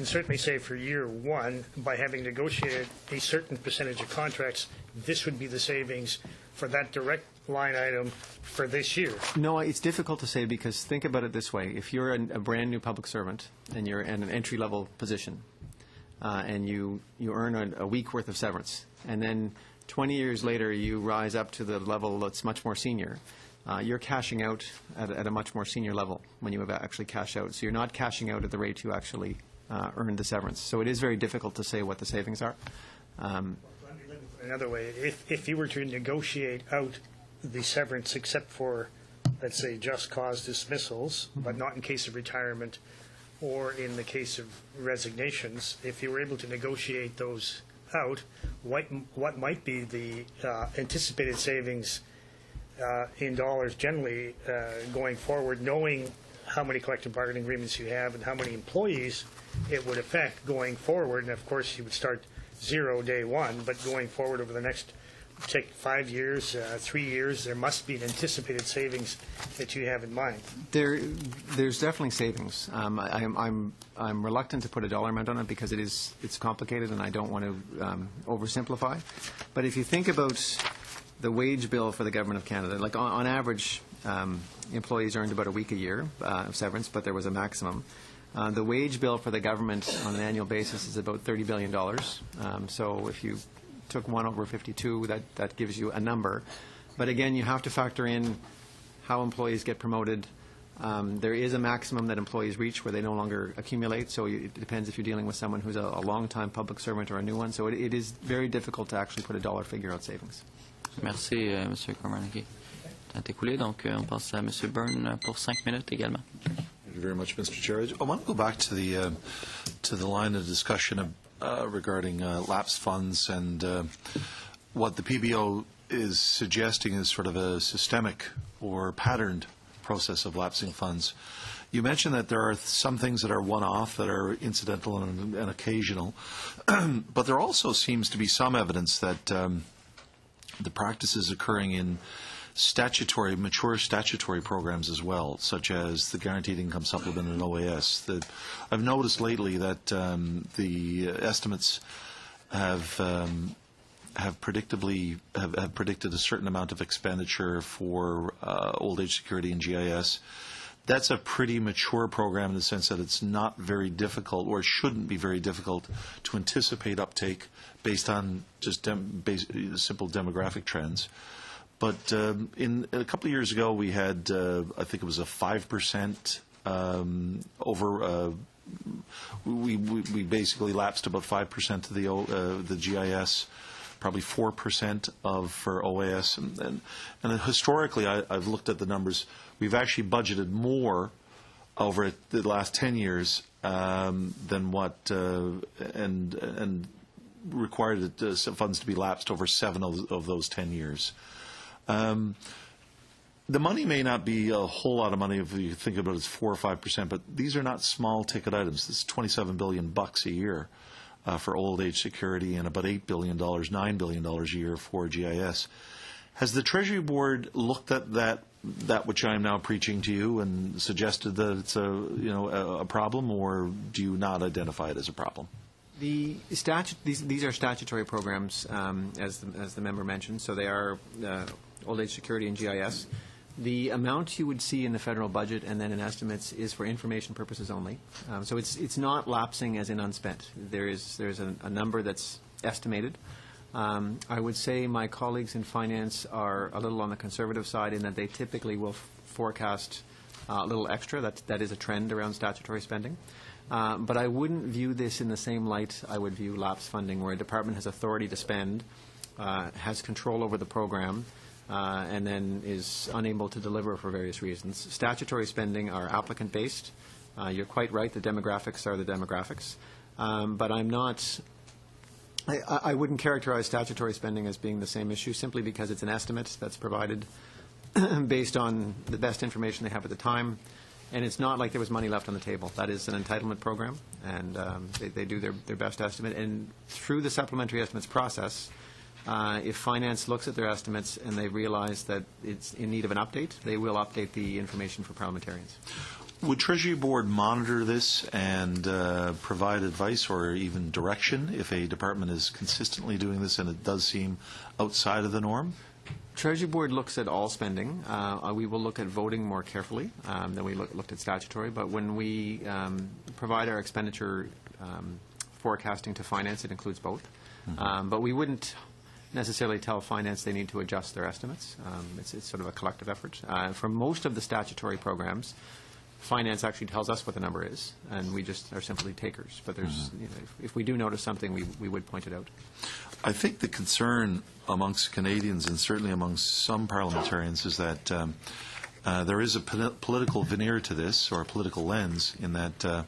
certainly say for year one, by having negotiated a certain percentage of contracts, this would be the savings for that direct line item for this year.
No, it's difficult to say because think about it this way. If you're a brand new public servant and you're in an entry-level position and you earn a week worth of severance, and then 20 years later you rise up to the level that's much more senior, you're cashing out at a much more senior level when you have actually cashed out. So you're not cashing out at the rate you actually earned the severance. So it is very difficult to say what the savings are.
Another way, if you were to negotiate out the severance except for, let's say, just cause dismissals, but not in case of retirement or in the case of resignations, if you were able to negotiate those out, what might be the anticipated savings in dollars generally going forward, knowing how many collective bargaining agreements you have and how many employees it would affect going forward? And of course, you would start zero day one, but going forward over the next, take 5 years, 3 years, there must be an anticipated savings that you have in mind.
There's definitely savings. I'm reluctant to put a dollar amount on it because it's complicated and I don't want to oversimplify. But if you think about the wage bill for the Government of Canada, like on average, employees earned about a week a year of severance, but there was a maximum. The wage bill for the government on an annual basis is about $30 billion. So if you took 1 over 52, that gives you a number. But again, you have to factor in how employees get promoted. There is a maximum that employees reach where they no longer accumulate. So it depends if you're dealing with someone who's a long-time public servant or a new one. So it is very difficult to actually put a dollar figure out savings.
Merci, Monsieur Kormanaki. est écoulé, donc on passe à M. Byrne pour 5 minutes également.
Thank you very much, Mr. Chair. I want to go back to the line of discussion regarding lapsed funds and what the PBO is suggesting is sort of a systemic or patterned process of lapsing funds. You mentioned that there are some things that are one-off, that are incidental and occasional, but there also seems to be some evidence that the practice is occurring in mature statutory programs as well, such as the Guaranteed Income Supplement and OAS. I've noticed lately that the estimates have predicted a certain amount of expenditure for old age security and GIS. That's a pretty mature program in the sense that it's not very difficult, or shouldn't be very difficult, to anticipate uptake based on just simple demographic trends. But in a couple of years ago, we had, I think it was a 5% we basically lapsed about 5% of the GIS, probably 4% for OAS, and historically, I've looked at the numbers. We've actually budgeted more over the last 10 years than what and required funds to be lapsed over 7 of those 10 years. The money may not be a whole lot of money if you think about it as 4 or 5%, but these are not small ticket items. This is $27 billion a year for old age security, and about $8 billion, $9 billion a year for GIS. Has the Treasury Board looked at that which I am now preaching to you and suggested that it's a problem, or do you not identify it as a problem?
These are statutory programs, as the member mentioned, so they are old age security and GIS. The amount you would see in the federal budget and then in estimates is for information purposes only. So it's not lapsing as in unspent. There's a number that's estimated. I would say my colleagues in finance are a little on the conservative side in that they typically will forecast a little extra. That is a trend around statutory spending. But I wouldn't view this in the same light I would view lapse funding, where a department has authority to spend, has control over the program, and then is unable to deliver for various reasons. Statutory spending are applicant-based. You're quite right, the demographics are the demographics. But I wouldn't characterize statutory spending as being the same issue, simply because it's an estimate that's provided based on the best information they have at the time. And it's not like there was money left on the table. That is an entitlement program, and they do their best estimate. And through the supplementary estimates process, if finance looks at their estimates and they realize that it's in need of an update, they will update the information for parliamentarians.
Would Treasury Board monitor this and provide advice or even direction if a department is consistently doing this and it does seem outside of the norm?
Treasury Board looks at all spending. We will look at voting more carefully than we looked at statutory. But when we provide our expenditure forecasting to finance, it includes both. Mm-hmm. But we wouldn't necessarily tell finance they need to adjust their estimates. It's sort of a collective effort. For most of the statutory programs, finance actually tells us what the number is, and we just are simply takers. But there's, if we do notice something, we would point it out.
I think the concern amongst Canadians, and certainly amongst some parliamentarians, is that there is a political veneer to this, or a political lens, in that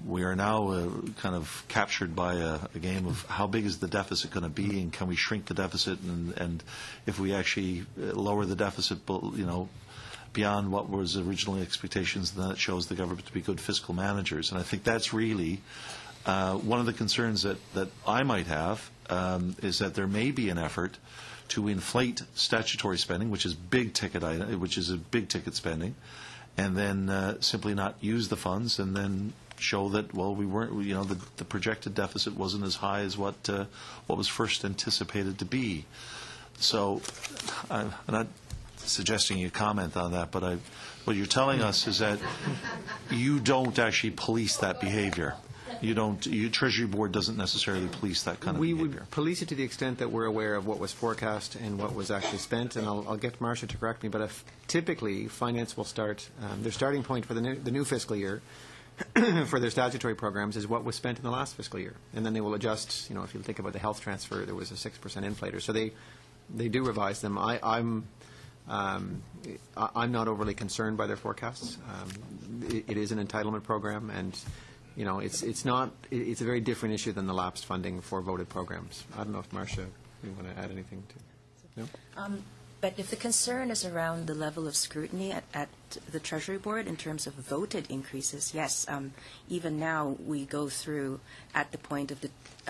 we are now kind of captured by a game of how big is the deficit going to be, and can we shrink the deficit, and if we actually lower the deficit, beyond what was originally expectations, then it shows the government to be good fiscal managers. And I think that's really one of the concerns that I might have, is that there may be an effort to inflate statutory spending, which is big ticket spending, and then simply not use the funds, and then show that, well, we weren't, the projected deficit wasn't as high as what was first anticipated to be. So I'm not suggesting you comment on that, but what you're telling us is that you don't actually police that behavior. Treasury Board doesn't necessarily police that kind of behavior.
We would police it to the extent that we're aware of what was forecast and what was actually spent, and I'll get Marcia to correct me, but typically finance will start, their starting point for the new fiscal year for their statutory programs is what was spent in the last fiscal year. And then they will adjust, if you think about the health transfer, there was a 6% inflator. So they do revise them. I'm not overly concerned by their forecasts. It is an entitlement program, and it's a very different issue than the lapsed funding for voted programs. I don't know if Marcia, you want to add anything to? No?
But if the concern is around the level of scrutiny at the Treasury Board in terms of voted increases, yes. Even now, we go through at the point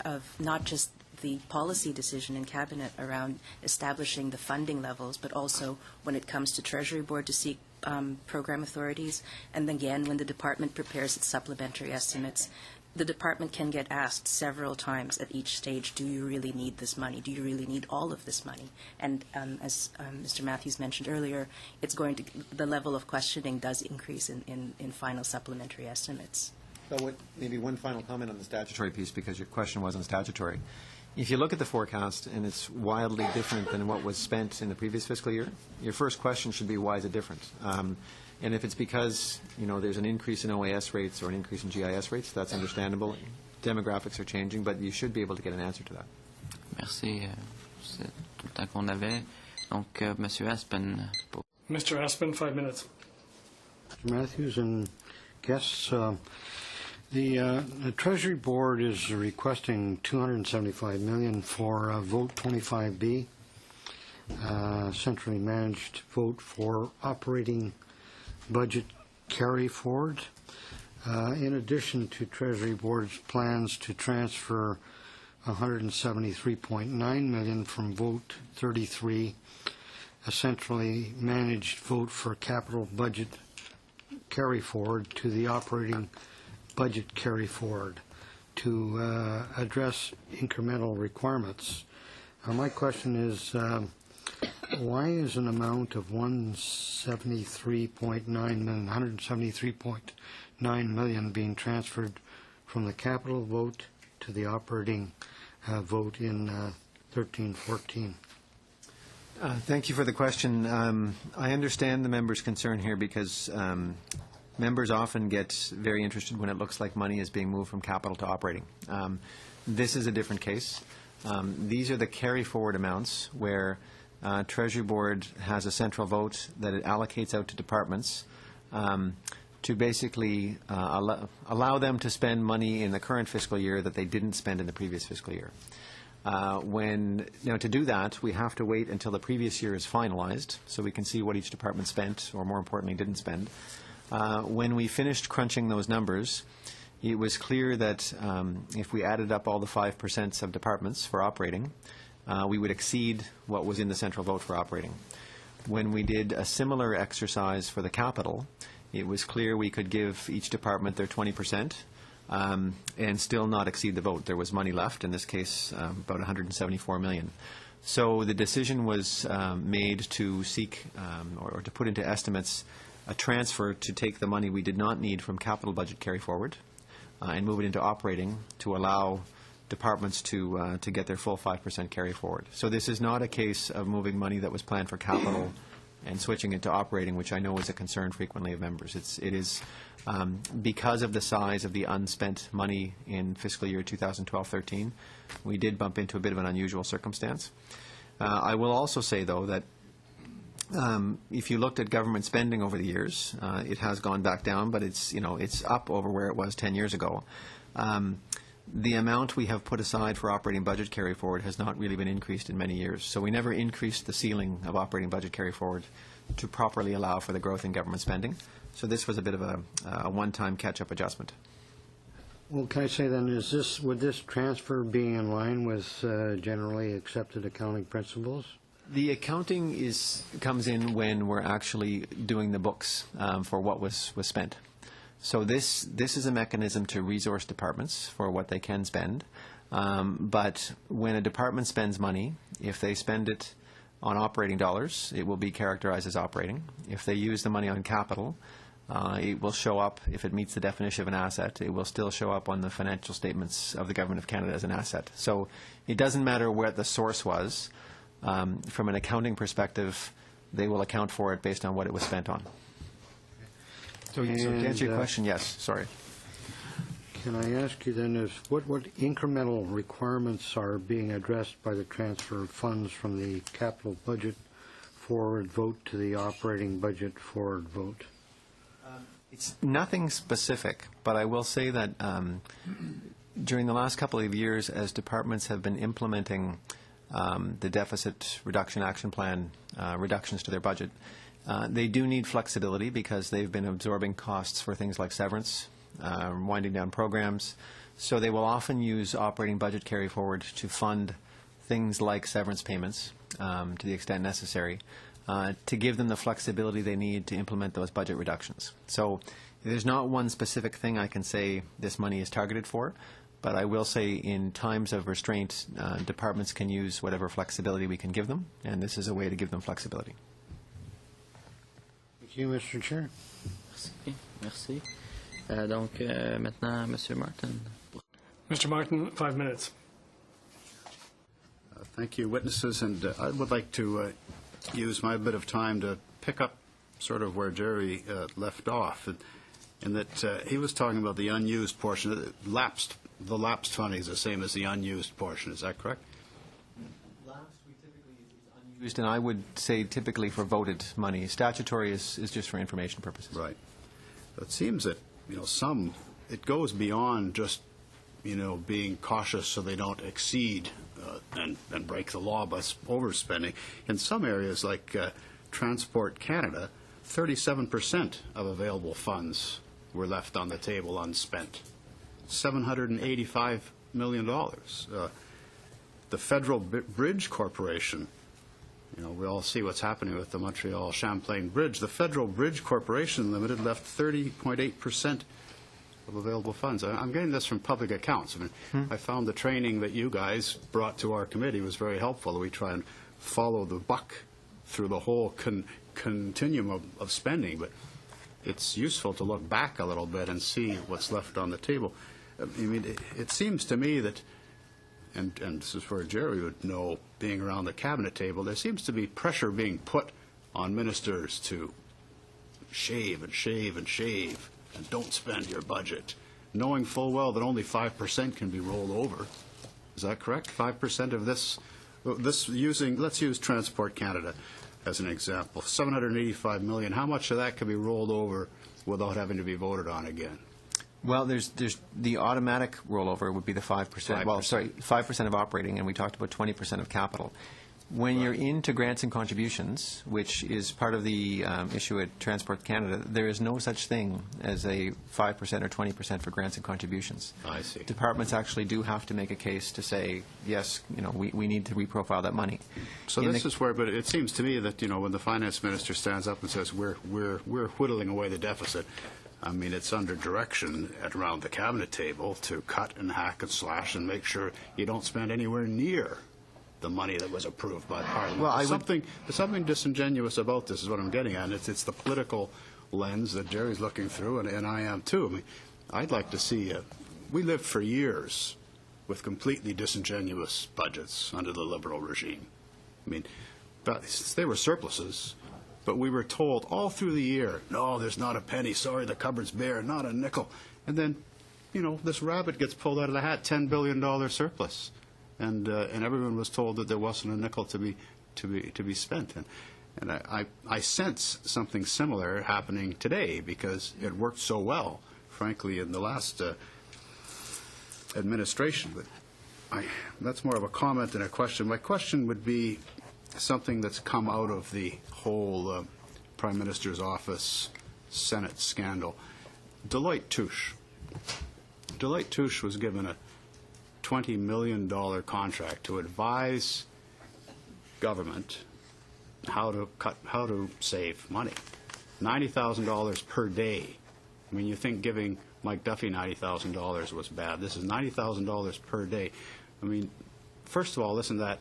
of not just the policy decision in Cabinet around establishing the funding levels, but also when it comes to Treasury Board to seek program authorities, and again, when the department prepares its supplementary estimates, the department can get asked several times at each stage, do you really need this money? Do you really need all of this money? And as Mr. Matthews mentioned earlier, the level of questioning does increase in final supplementary estimates.
So maybe one final comment on the statutory piece, because your question was on statutory. If you look at the forecast and it's wildly different than what was spent in the previous fiscal year, your first question should be, why is it different? And if it's because there's an increase in OAS rates or an increase in GIS rates, that's understandable. Demographics are changing, but you should be able to get an answer to that.
Merci. C'est tout le temps qu'on avait. Donc, Monsieur Aspen.
Mr. Aspen, 5 minutes.
Mr. Matthews and guests, the Treasury Board is requesting $275 million for Vote 25B, centrally managed vote for operating budget carry forward. In addition to Treasury Board's plans to transfer $173.9 million from Vote 33, a centrally managed vote for capital budget carry forward, to the operating budget carry forward to address incremental requirements. My question is, why is an amount of $173.9 million being transferred from the capital vote to the operating vote in 13-14?
Thank you for the question. I understand the member's concern here, because members often get very interested when it looks like money is being moved from capital to operating. This is a different case. These are the carry-forward amounts where Treasury Board has a central vote that it allocates out to departments to basically allow them to spend money in the current fiscal year that they didn't spend in the previous fiscal year. To do that, we have to wait until the previous year is finalized so we can see what each department spent, or more importantly, didn't spend. When we finished crunching those numbers, it was clear that if we added up all the 5% of departments for operating, we would exceed what was in the central vote for operating. When we did a similar exercise for the capital, it was clear we could give each department their 20% and still not exceed the vote. There was money left, in this case about $174 million. So the decision was made to seek or to put into estimates a transfer to take the money we did not need from capital budget carry forward and move it into operating to allow departments to get their full 5% carry forward. So this is not a case of moving money that was planned for capital and switching it to operating, which I know is a concern frequently of members. It is because of the size of the unspent money in fiscal year 2012-13, we did bump into a bit of an unusual circumstance. I will also say, though, that if you looked at government spending over the years, it has gone back down, but it's up over where it was 10 years ago. The amount we have put aside for operating budget carry forward has not really been increased in many years. So we never increased the ceiling of operating budget carry forward to properly allow for the growth in government spending. So this was a bit of a one-time catch-up adjustment.
Well, can I say then, would this transfer be in line with generally accepted accounting principles?
The accounting comes in when we're actually doing the books for what was spent. So this is a mechanism to resource departments for what they can spend. But when a department spends money, if they spend it on operating dollars, it will be characterized as operating. If they use the money on capital, it will show up, if it meets the definition of an asset, it will still show up on the financial statements of the Government of Canada as an asset. So it doesn't matter where the source was. From an accounting perspective, they will account for it based on what it was spent on. So to answer your question, yes. Sorry.
Can I ask you then, what incremental requirements are being addressed by the transfer of funds from the capital budget forward vote to the operating budget forward vote?
It's nothing specific, but I will say that during the last couple of years, as departments have been implementing the deficit reduction action plan reductions to their budget, they do need flexibility because they've been absorbing costs for things like severance, winding down programs. So they will often use operating budget carry forward to fund things like severance payments to the extent necessary, to give them the flexibility they need to implement those budget reductions. So there's not one specific thing I can say this money is targeted for, but I will say in times of restraint, departments can use whatever flexibility we can give them, and this is a way to give them flexibility.
Thank you, Mr. Chair.
Merci. Merci. Donc, maintenant, Monsieur Martin.
Mr. Martin, 5 minutes.
Thank you, witnesses, and I would like to use my bit of time to pick up sort of where Jerry left off, in that he was talking about the unused portion. The lapsed funding is the same as the unused portion. Is that correct?
Lapsed, we typically use unused, and I would say typically for voted money. Statutory is just for information purposes.
Right. It seems that it goes beyond just being cautious so they don't exceed and break the law by overspending. In some areas like Transport Canada, 37% of available funds were left on the table unspent. $785 million. The Federal Bridge Corporation, we all see what's happening with the Montreal Champlain Bridge. The Federal Bridge Corporation Limited left 30.8% of available funds. I'm getting this from public accounts. I found the training that you guys brought to our committee was very helpful. We try and follow the buck through the whole continuum of spending, but it's useful to look back a little bit and see what's left on the table. It seems to me that, and this is where Jerry would know, being around the cabinet table, there seems to be pressure being put on ministers to shave and shave and shave and don't spend your budget, knowing full well that only 5% can be rolled over. Is that correct? 5% of this let's use Transport Canada as an example. $785 million. How much of that can be rolled over without having to be voted on again?
Well, there's the automatic rollover would be the 5%. Well, sorry, 5% of operating, and we talked about 20% of capital. When you're into grants and contributions, which is part of the issue at Transport Canada, there is no such thing as a 5% or 20% for grants and contributions.
I see.
Departments actually do have to make a case to say, yes, we need to reprofile that money.
So this is where, but it seems to me that when the finance minister stands up and says we're whittling away the deficit, it's under direction around the cabinet table to cut and hack and slash and make sure you don't spend anywhere near the money that was approved by Parliament. Well, there's something disingenuous about this is what I'm getting at. It's the political lens that Jerry's looking through, and I am too. I'd like to see we lived for years with completely disingenuous budgets under the Liberal regime. But they were surpluses, but we were told all through the year, no, there's not a penny, sorry, the cupboard's bare, not a nickel. And then, this rabbit gets pulled out of the hat, $10 billion surplus. And everyone was told that there wasn't a nickel to be spent. And I sense something similar happening today because it worked so well, frankly, in the last administration. But that's more of a comment than a question. My question would be something that's come out of the whole Prime Minister's office Senate scandal. Deloitte Touche. Deloitte Touche was given a $20 million contract to advise government how to save money. $90,000 per day. You think giving Mike Duffy $90,000 was bad. This is $90,000 per day. First of all, isn't that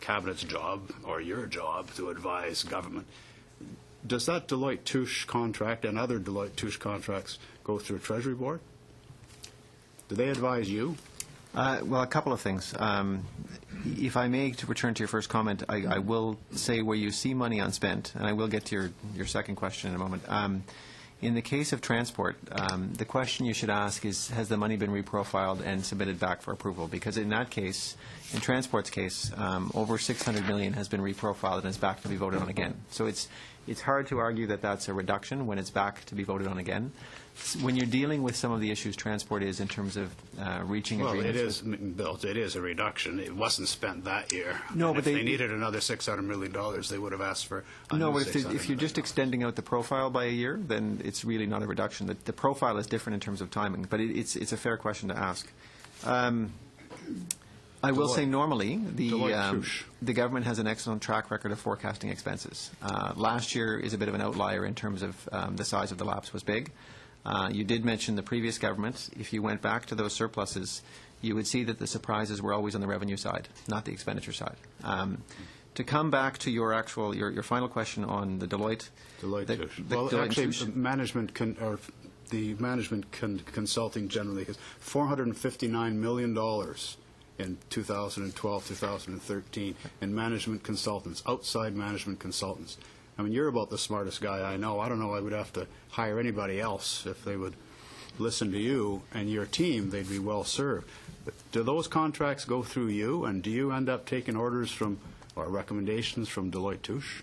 Cabinet's job or your job to advise government? Does that Deloitte Touche contract and other Deloitte Touche contracts go through Treasury Board? Do they advise you?
Well, a couple of things. If I may, to return to your first comment, I will say where you see money unspent, and I will get to your second question in a moment. In the case of transport, the question you should ask is, has the money been reprofiled and submitted back for approval? Because in that case, in transport's case, over $600 million has been reprofiled and is back to be voted on again. So it's hard to argue that that's a reduction when it's back to be voted on again. When you're dealing with some of the issues transport is in terms of reaching agreements.
Well, it is, Bill, it is a reduction. It wasn't spent that year.
No,
and
but
if they needed another $600 million, they would have asked for
No, but if you're just extending out the profile by a year, then it's really not a reduction. The profile is different in terms of timing, but it's a fair question to ask. I will say normally the government has an excellent track record of forecasting expenses. Last year is a bit of an outlier in terms of the size of the lapse was big. You did mention the previous government. If you went back to those surpluses, you would see that the surprises were always on the revenue side, not the expenditure side. To come back to your final question on the Deloitte.
The management consulting generally is $459 million in 2012, 2013 in management consultants, outside management consultants. I mean, you're about the smartest guy I know. I don't know I would have to hire anybody else. If they would listen to you and your team, they'd be well served. But do those contracts go through you, and do you end up taking orders from or recommendations from Deloitte Touche?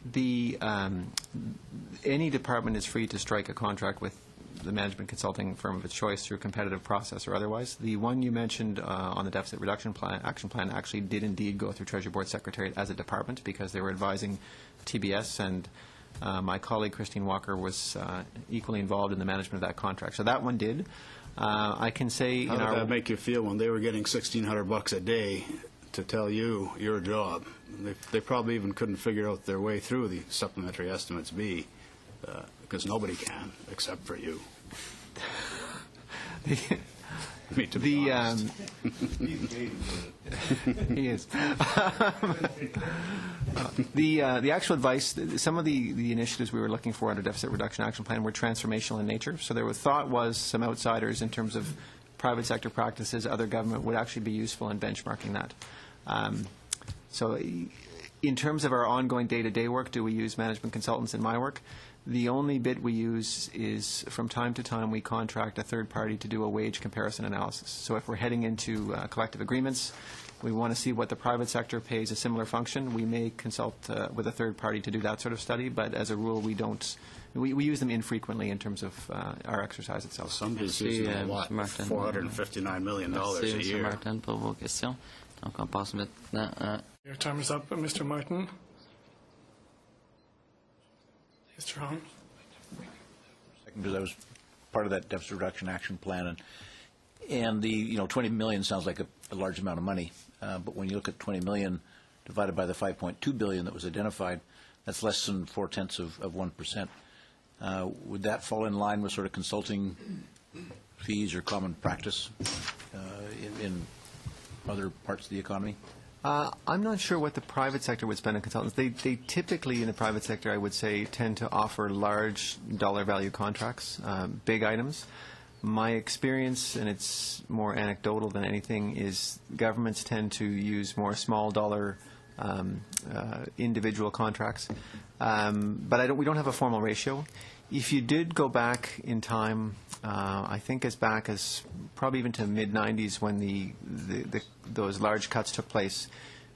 Any department is free to strike a contract with the management consulting firm of its choice through a competitive process or otherwise. The one you mentioned on the deficit reduction action plan actually did indeed go through Treasury Board Secretariat as a department because they were advising TBS, and my colleague Christine Walker was equally involved in the management of that contract. So that one did. I can say
How did that make you feel when they were getting $1,600 a day to tell you your job? They probably even couldn't figure out their way through the supplementary estimates B. Because nobody can, except for you. Me, to be honest.
He is. The actual advice, some of the initiatives we were looking for under Deficit Reduction Action Plan were transformational in nature. So there was thought was some outsiders in terms of private sector practices, other government would actually be useful in benchmarking that. So in terms of our ongoing day-to-day work, do we use management consultants in my work? The only bit we use is from time to time we contract a third party to do a wage comparison analysis. So if we're heading into collective agreements, we want to see what the private sector pays a similar function. We may consult with a third party to do that sort of study, but as a rule we don't. We use them infrequently in terms of our exercise itself.
Somebody's using a lot, $459 million a year.
Martin, pour vos questions. Donc on passe maintenant à...
Your time is up, Mr. Martin. Mr. Hahn.
Because I was part of that deficit reduction action plan, and the $20 million sounds like a large amount of money, but when you look at $20 million divided by the $5.2 billion that was identified, that's less than 0.4 of 1%. Would that fall in line with sort of consulting fees or common practice in other parts of the economy?
I'm not sure what the private sector would spend on consultants. They typically, in the private sector, I would say, tend to offer large dollar value contracts, big items. My experience, and it's more anecdotal than anything, is governments tend to use more small dollar individual contracts. But we don't have a formal ratio. If you did go back in time, I think as back as probably even to mid-'90s when those large cuts took place,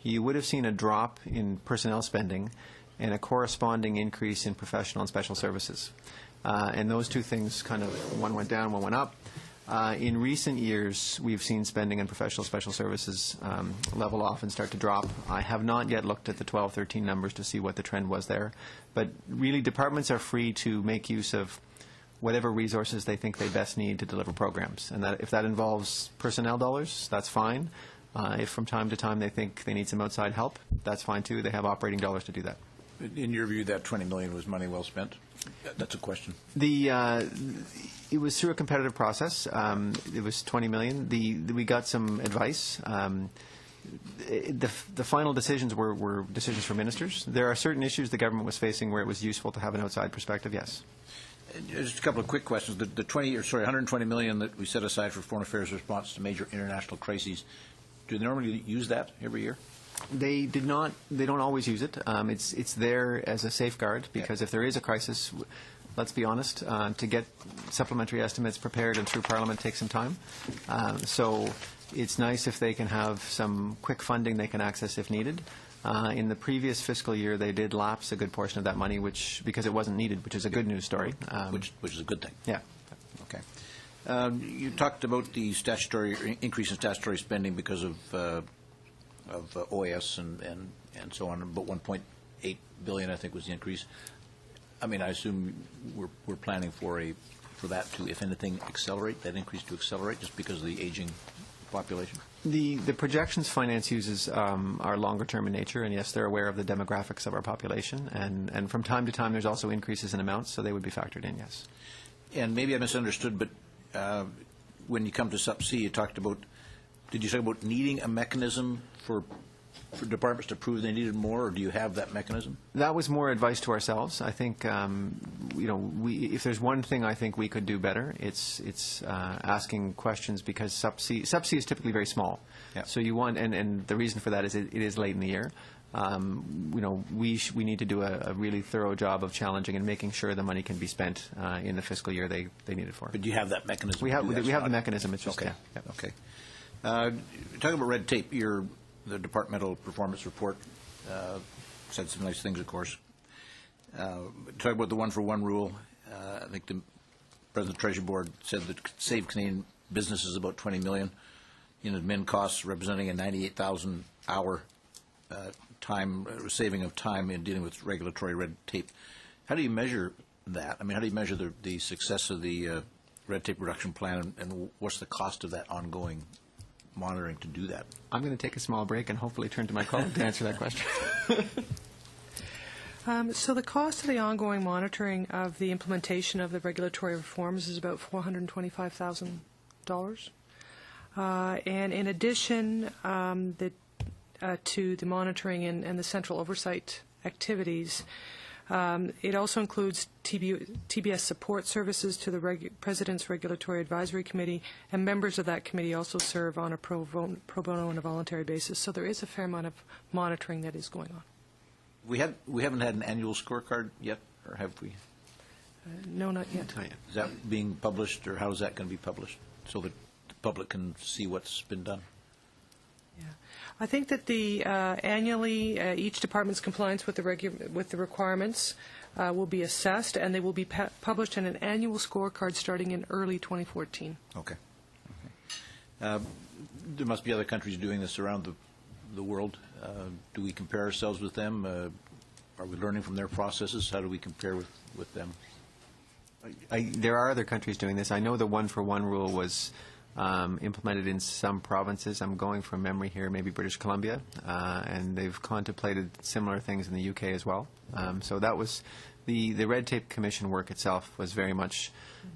you would have seen a drop in personnel spending and a corresponding increase in professional and special services. And those two things kind of, one went down, one went up. In recent years, we've seen spending in professional special services level off and start to drop. I have not yet looked at the 12-13 numbers to see what the trend was there. But really, departments are free to make use of whatever resources they think they best need to deliver programs. And that if that involves personnel dollars, that's fine. If from time to time they think they need some outside help, that's fine too. They have operating dollars to do that.
In your view, that $20 million was money well spent? That's a question.
It was through a competitive process. It was $20 million. We got some advice. The final decisions were decisions for ministers. There are certain issues the government was facing where it was useful to have an outside perspective, yes.
Just a couple of quick questions. The $120 million that we set aside for foreign affairs response to major international crises, do they normally use that every year?
They did not. They don't always use it. It's there as a safeguard because if there is a crisis, let's be honest. To get supplementary estimates prepared and through Parliament takes some time. So it's nice if they can have some quick funding they can access if needed. In the previous fiscal year, they did lapse a good portion of that money, because it wasn't needed, which is a good news story.
Which is a good thing.
Yeah.
Okay. You talked about the statutory increase in statutory spending because of OAS and so on. About 1.8 billion, I think, was the increase. I mean, I assume we're planning for that to, if anything, accelerate, that increase to accelerate, just because of the aging population.
The projections finance uses are longer term in nature, and yes, they're aware of the demographics of our population, and from time to time there's also increases in amounts, so they would be factored in, yes.
And maybe I misunderstood, but when you come to Sub C, you talked about, did you talk about needing a mechanism for departments to prove they needed more, or do you have that mechanism? That
was more advice to ourselves. I think, if there's one thing I think we could do better, it's asking questions, because Sub C is typically very small. Yeah. So you want, and the reason for that is it is late in the year. We need to do a really thorough job of challenging and making sure the money can be spent in the fiscal year they need it for.
But do you have that mechanism?
We have the mechanism. It's just
okay.
Yeah.
Okay. Talking about red tape, the departmental performance report said some nice things, of course. Talking about the one-for-one rule, I think the President of the Treasury Board said that save Canadian businesses about $20 million in admin costs, representing a 98,000 hour saving of time in dealing with regulatory red tape. How do you measure that? I mean, how do you measure the success of the red tape reduction plan, and what's the cost of that ongoing monitoring to do that?
I'm going to take a small break and hopefully turn to my colleague to answer that question.
So the cost of the ongoing monitoring of the implementation of the regulatory reforms is about $425,000. And in addition to the monitoring and the central oversight activities, it also includes TBS support services to the President's Regulatory Advisory Committee, and members of that committee also serve on a pro bono and a voluntary basis. So there is a fair amount of monitoring that is going on.
We haven't had an annual scorecard yet, or have we?
No, not yet.
Is that being published, or how is that going to be published, so that the public can see what's been done?
Yeah, I think that annually each department's compliance with the requirements will be assessed, and they will be published in an annual scorecard starting in early 2014.
Okay. There must be other countries doing this around the world. Do we compare ourselves with them? Are we learning from their processes? How do we compare with them?
There are other countries doing this. I know the one-for-one rule was implemented in some provinces. I'm going from memory here, maybe British Columbia, and they've contemplated similar things in the UK as well. So that was the Red Tape Commission work itself was very much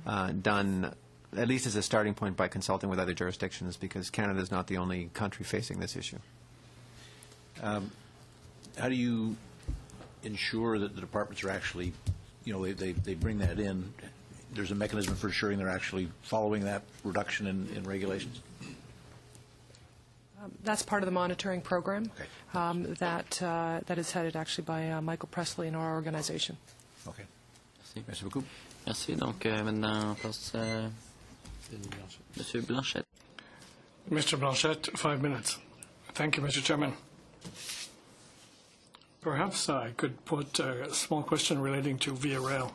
done, at least as a starting point, by consulting with other jurisdictions, because Canada is not the only country facing this issue.
How do you ensure that the departments are actually, they bring that in? There's a mechanism for ensuring they're actually following that reduction in regulations?
That's part of the monitoring program. Okay. That is headed actually by Michael Presley in our organization.
Okay. Merci beaucoup.
Merci. Donc, maintenant, on passe à Monsieur Blanchette.
Mr. Blanchette, 5 minutes. Thank you, Mr. Chairman. Perhaps I could put a small question relating to Via Rail.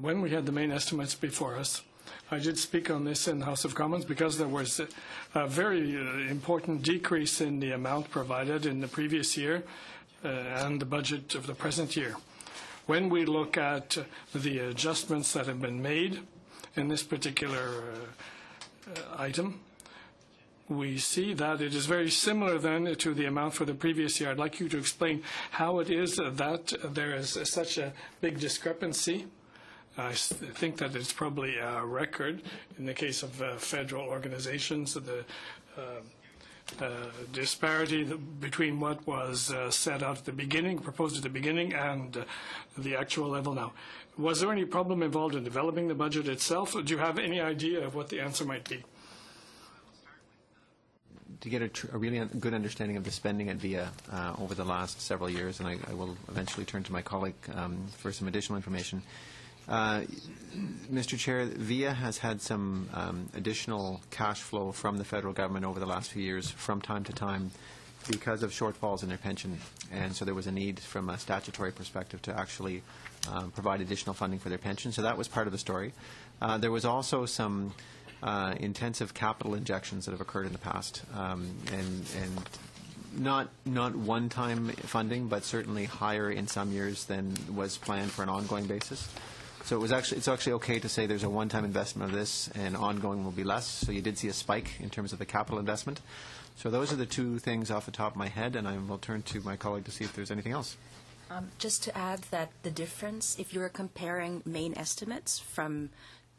When we had the main estimates before us, I did speak on this in the House of Commons because there was a very important decrease in the amount provided in the previous year and the budget of the present year. When we look at the adjustments that have been made in this particular item, we see that it is very similar then to the amount for the previous year. I'd like you to explain how it is that there is such a big discrepancy. I think that it's probably a record in the case of federal organizations, the disparity between what was set out at the beginning, proposed at the beginning, and the actual level now. Was there any problem involved in developing the budget itself? Do you have any idea of what the answer might be?
to get a really good understanding of the spending at VIA over the last several years, and I will eventually turn to my colleague for some additional information. Mr. Chair, VIA has had some additional cash flow from the federal government over the last few years from time to time because of shortfalls in their pension, and so there was a need from a statutory perspective to actually provide additional funding for their pension. So that was part of the story. There was also some intensive capital injections that have occurred in the past, and not one-time funding, but certainly higher in some years than was planned for an ongoing basis. So it's actually okay to say there's a one-time investment of this, and ongoing will be less. So you did see a spike in terms of the capital investment. So those are the two things off the top of my head, and I will turn to my colleague to see if there's anything else.
Just to add that the difference, if you were comparing main estimates from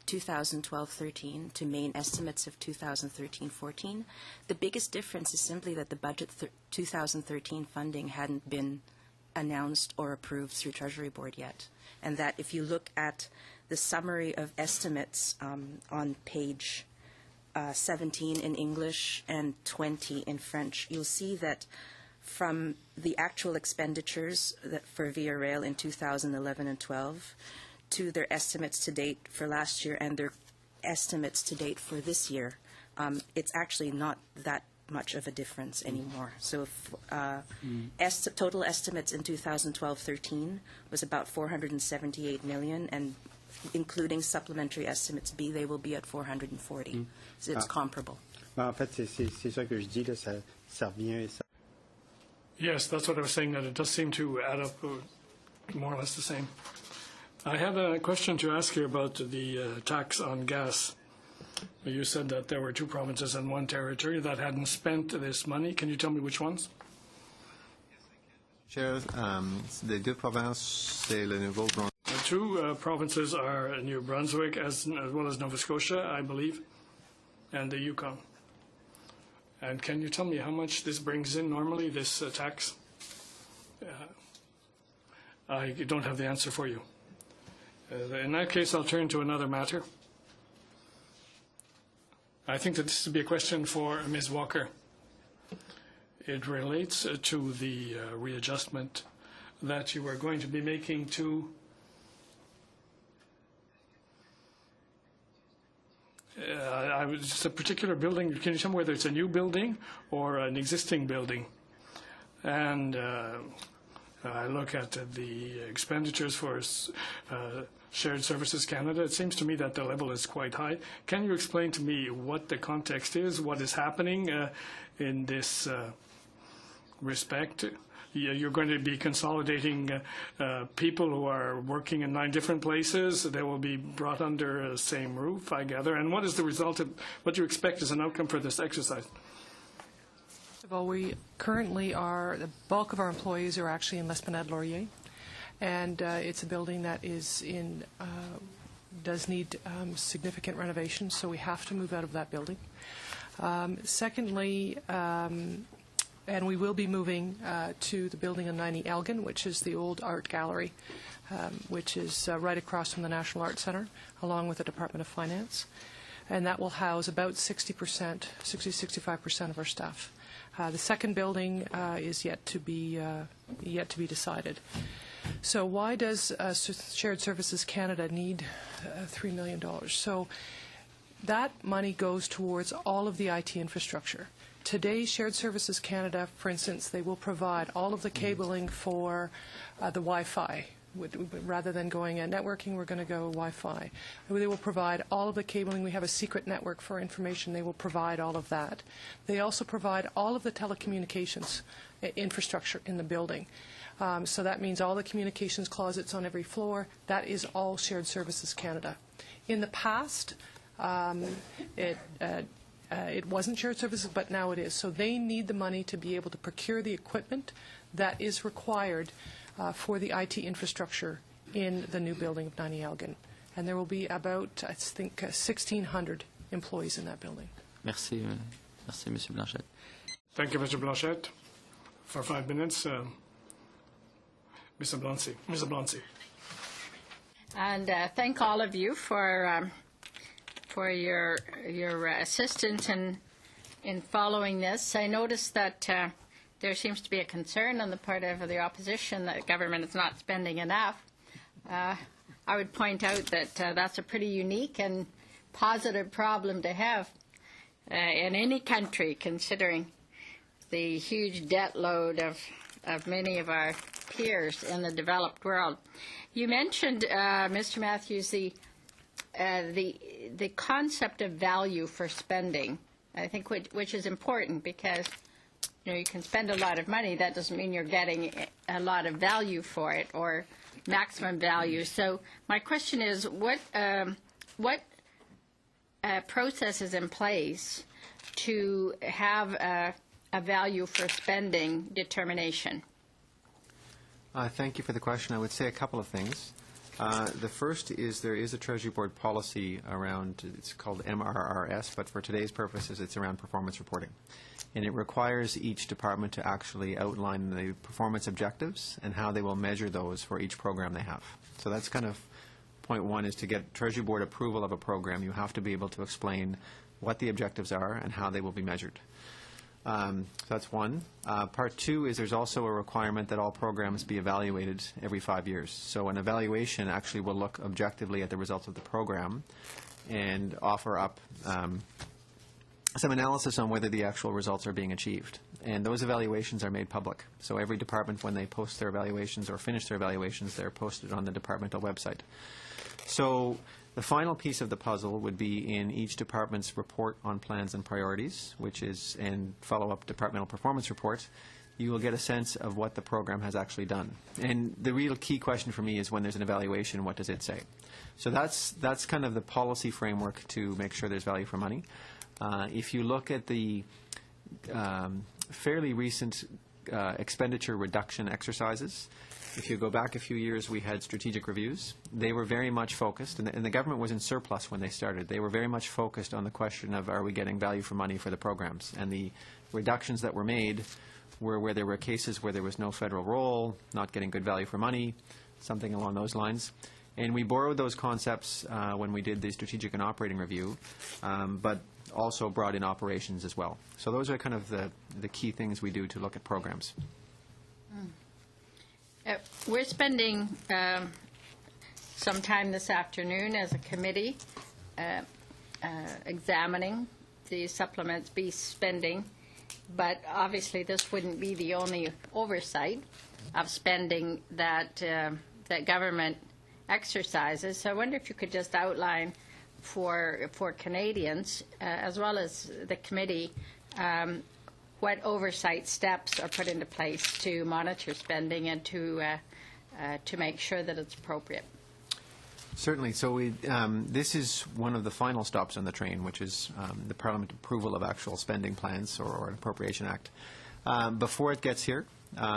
2012-13 to main estimates of 2013-14, the biggest difference is simply that the budget 2013 funding hadn't been announced or approved through Treasury Board yet. And that if you look at the summary of estimates on page 17 in English and 20 in French, you'll see that from the actual expenditures for Via Rail in 2011 and 12 to their estimates to date for last year and their estimates to date for this year, it's actually not that much of a difference anymore. So total estimates in 2012-13 was about $478 million, and including supplementary estimates B, they will be at 440. So it's comparable.
En fait, c'est ça que je dis, là, ça revient.
Yes, that's what I was saying, that it does seem to add up more or less the same. I had a question to ask you about the tax on gas. You said that there were two provinces and one territory that hadn't spent this money. Can you tell me which ones?
Chair, les deux provinces, c'est le Nouveau-Brunswick.
The two provinces are New Brunswick as well as Nova Scotia, I believe, and the Yukon. And can you tell me how much this brings in normally, this tax? I don't have the answer for you. In that case, I'll turn to another matter. I think that this would be a question for Ms. Walker. It relates to the readjustment that you are going to be making to it's a particular building. Can you tell me whether it's a new building or an existing building? And I look at the expenditures for Shared Services Canada. It seems to me that the level is quite high. Can you explain to me what the context is, what is happening in this respect? You're going to be consolidating people who are working in 9 different places. They will be brought under the same roof, I gather. And what is the result of what you expect as an outcome for this exercise?
First of all, we currently the bulk of our employees are actually in L'Esplanade-Laurier. And it's a building that does need significant renovation, so we have to move out of that building. Secondly, and we will be moving to the building on 90 Elgin, which is the old art gallery, which is right across from the National Art Centre, along with the Department of Finance. And that will house about 65% of our staff. The second building is yet to be decided. So why does Shared Services Canada need $3 million? So that money goes towards all of the IT infrastructure. Today, Shared Services Canada, for instance, they will provide all of the cabling for the Wi-Fi. Rather than going networking, we're going to go Wi-Fi. They will provide all of the cabling. We have a secret network for information. They will provide all of that. They also provide all of the telecommunications infrastructure in the building. So that means all the communications closets on every floor. That is all Shared Services Canada. In the past, it wasn't Shared Services, but now it is. So they need the money to be able to procure the equipment that is required for the IT infrastructure in the new building of 90 Elgin. And there will be about, I think, 1,600 employees in that building.
Merci, merci, Monsieur Blanchette.
Thank you, Mr. Blanchette. For 5 minutes, Mr. Blancy.
And thank all of you for your assistance in in following this. I noticed that there seems to be a concern on the part of the opposition that government is not spending enough. I would point out that that's a pretty unique and positive problem to have in any country, considering the huge debt load of many of our peers in the developed world. You mentioned, Mr. Matthews, the concept of value for spending, I think, which is important because you can spend a lot of money. That doesn't mean you're getting a lot of value for it or maximum value. So my question is, what process is in place to have a value for spending determination?
Thank you for the question. I would say a couple of things. The first is there is a Treasury Board policy around, it's called MRRS, but for today's purposes it's around performance reporting. And it requires each department to actually outline the performance objectives and how they will measure those for each program they have. So that's kind of point one, is to get Treasury Board approval of a program, you have to be able to explain what the objectives are and how they will be measured. So that's one. Part two is there's also a requirement that all programs be evaluated every 5 years. So an evaluation actually will look objectively at the results of the program and offer up some analysis on whether the actual results are being achieved. And those evaluations are made public. So every department, when they post their evaluations or finish their evaluations, they're posted on the departmental website. So the final piece of the puzzle would be in each department's report on plans and priorities, which is in follow-up departmental performance report. You will get a sense of what the program has actually done. And the real key question for me is when there's an evaluation, what does it say? So that's kind of the policy framework to make sure there's value for money. If you look at the fairly recent expenditure reduction exercises, if you go back a few years, we had strategic reviews. They were very much focused, and the government was in surplus when they started. They were very much focused on the question of, are we getting value for money for the programs? And the reductions that were made were where there were cases where there was no federal role, not getting good value for money, something along those lines. And we borrowed those concepts when we did the strategic and operating review, but also brought in operations as well. So those are kind of the key things we do to look at programs.
We're spending some time this afternoon as a committee examining the Supplements B spending, but obviously this wouldn't be the only oversight of spending that that government exercises. So I wonder if you could just outline for Canadians as well as the committee what oversight steps are put into place to monitor spending and to make sure that it's appropriate.
Certainly. So this is one of the final stops on the train, which is the Parliament approval of actual spending plans or an Appropriation Act. Before it gets here,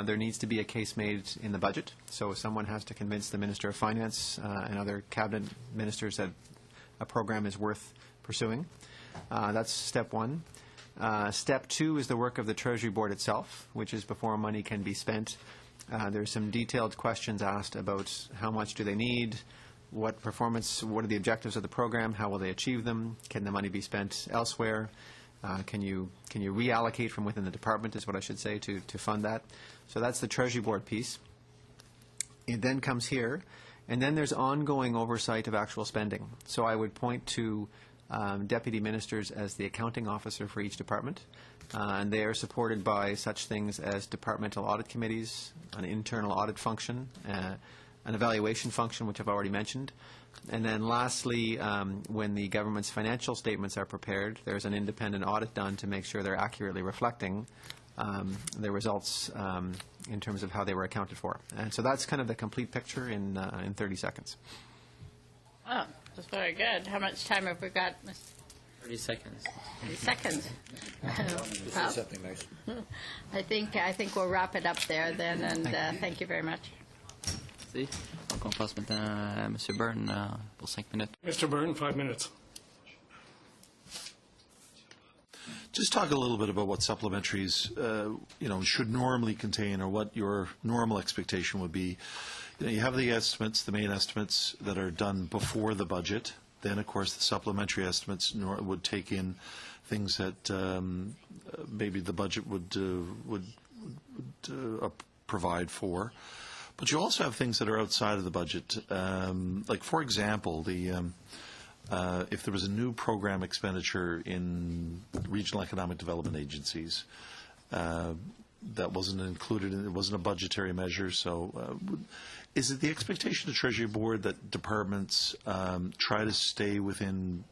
there needs to be a case made in the budget. So someone has to convince the Minister of Finance and other cabinet ministers that a program is worth pursuing. That's step one. Step two is the work of the Treasury Board itself, which is before money can be spent. There's some detailed questions asked about how much do they need, what are the objectives of the program, how will they achieve them, can the money be spent elsewhere, can you reallocate from within the department is what I should say to fund that. So that's the Treasury Board piece. It then comes here, and then there's ongoing oversight of actual spending. So I would point to deputy ministers as the accounting officer for each department, and they are supported by such things as departmental audit committees, an internal audit function, an evaluation function, which I've already mentioned, and then lastly, when the government's financial statements are prepared, there's an independent audit done to make sure they're accurately reflecting the results in terms of how they were accounted for. And so that's kind of the complete picture in 30 seconds.
Oh, that's very good. How much time have we got?
30 seconds.
30 seconds.
Well, something nice.
I think we'll wrap it up there then, and thank you very much.
Merci. Donc on passe maintenant à M. Byrne pour 5 minutes.
Mr. Byrne, 5 minutes.
Just talk a little bit about what supplementaries, should normally contain, or what your normal expectation would be. You have the estimates, the main estimates that are done before the budget. then, of course, the supplementary estimates would take in things that maybe the budget would provide for. But you also have things that are outside of the budget. Like, for example, if there was a new program expenditure in regional economic development agencies, that wasn't included, it wasn't a budgetary measure. So is it the expectation of the Treasury Board that departments try to stay within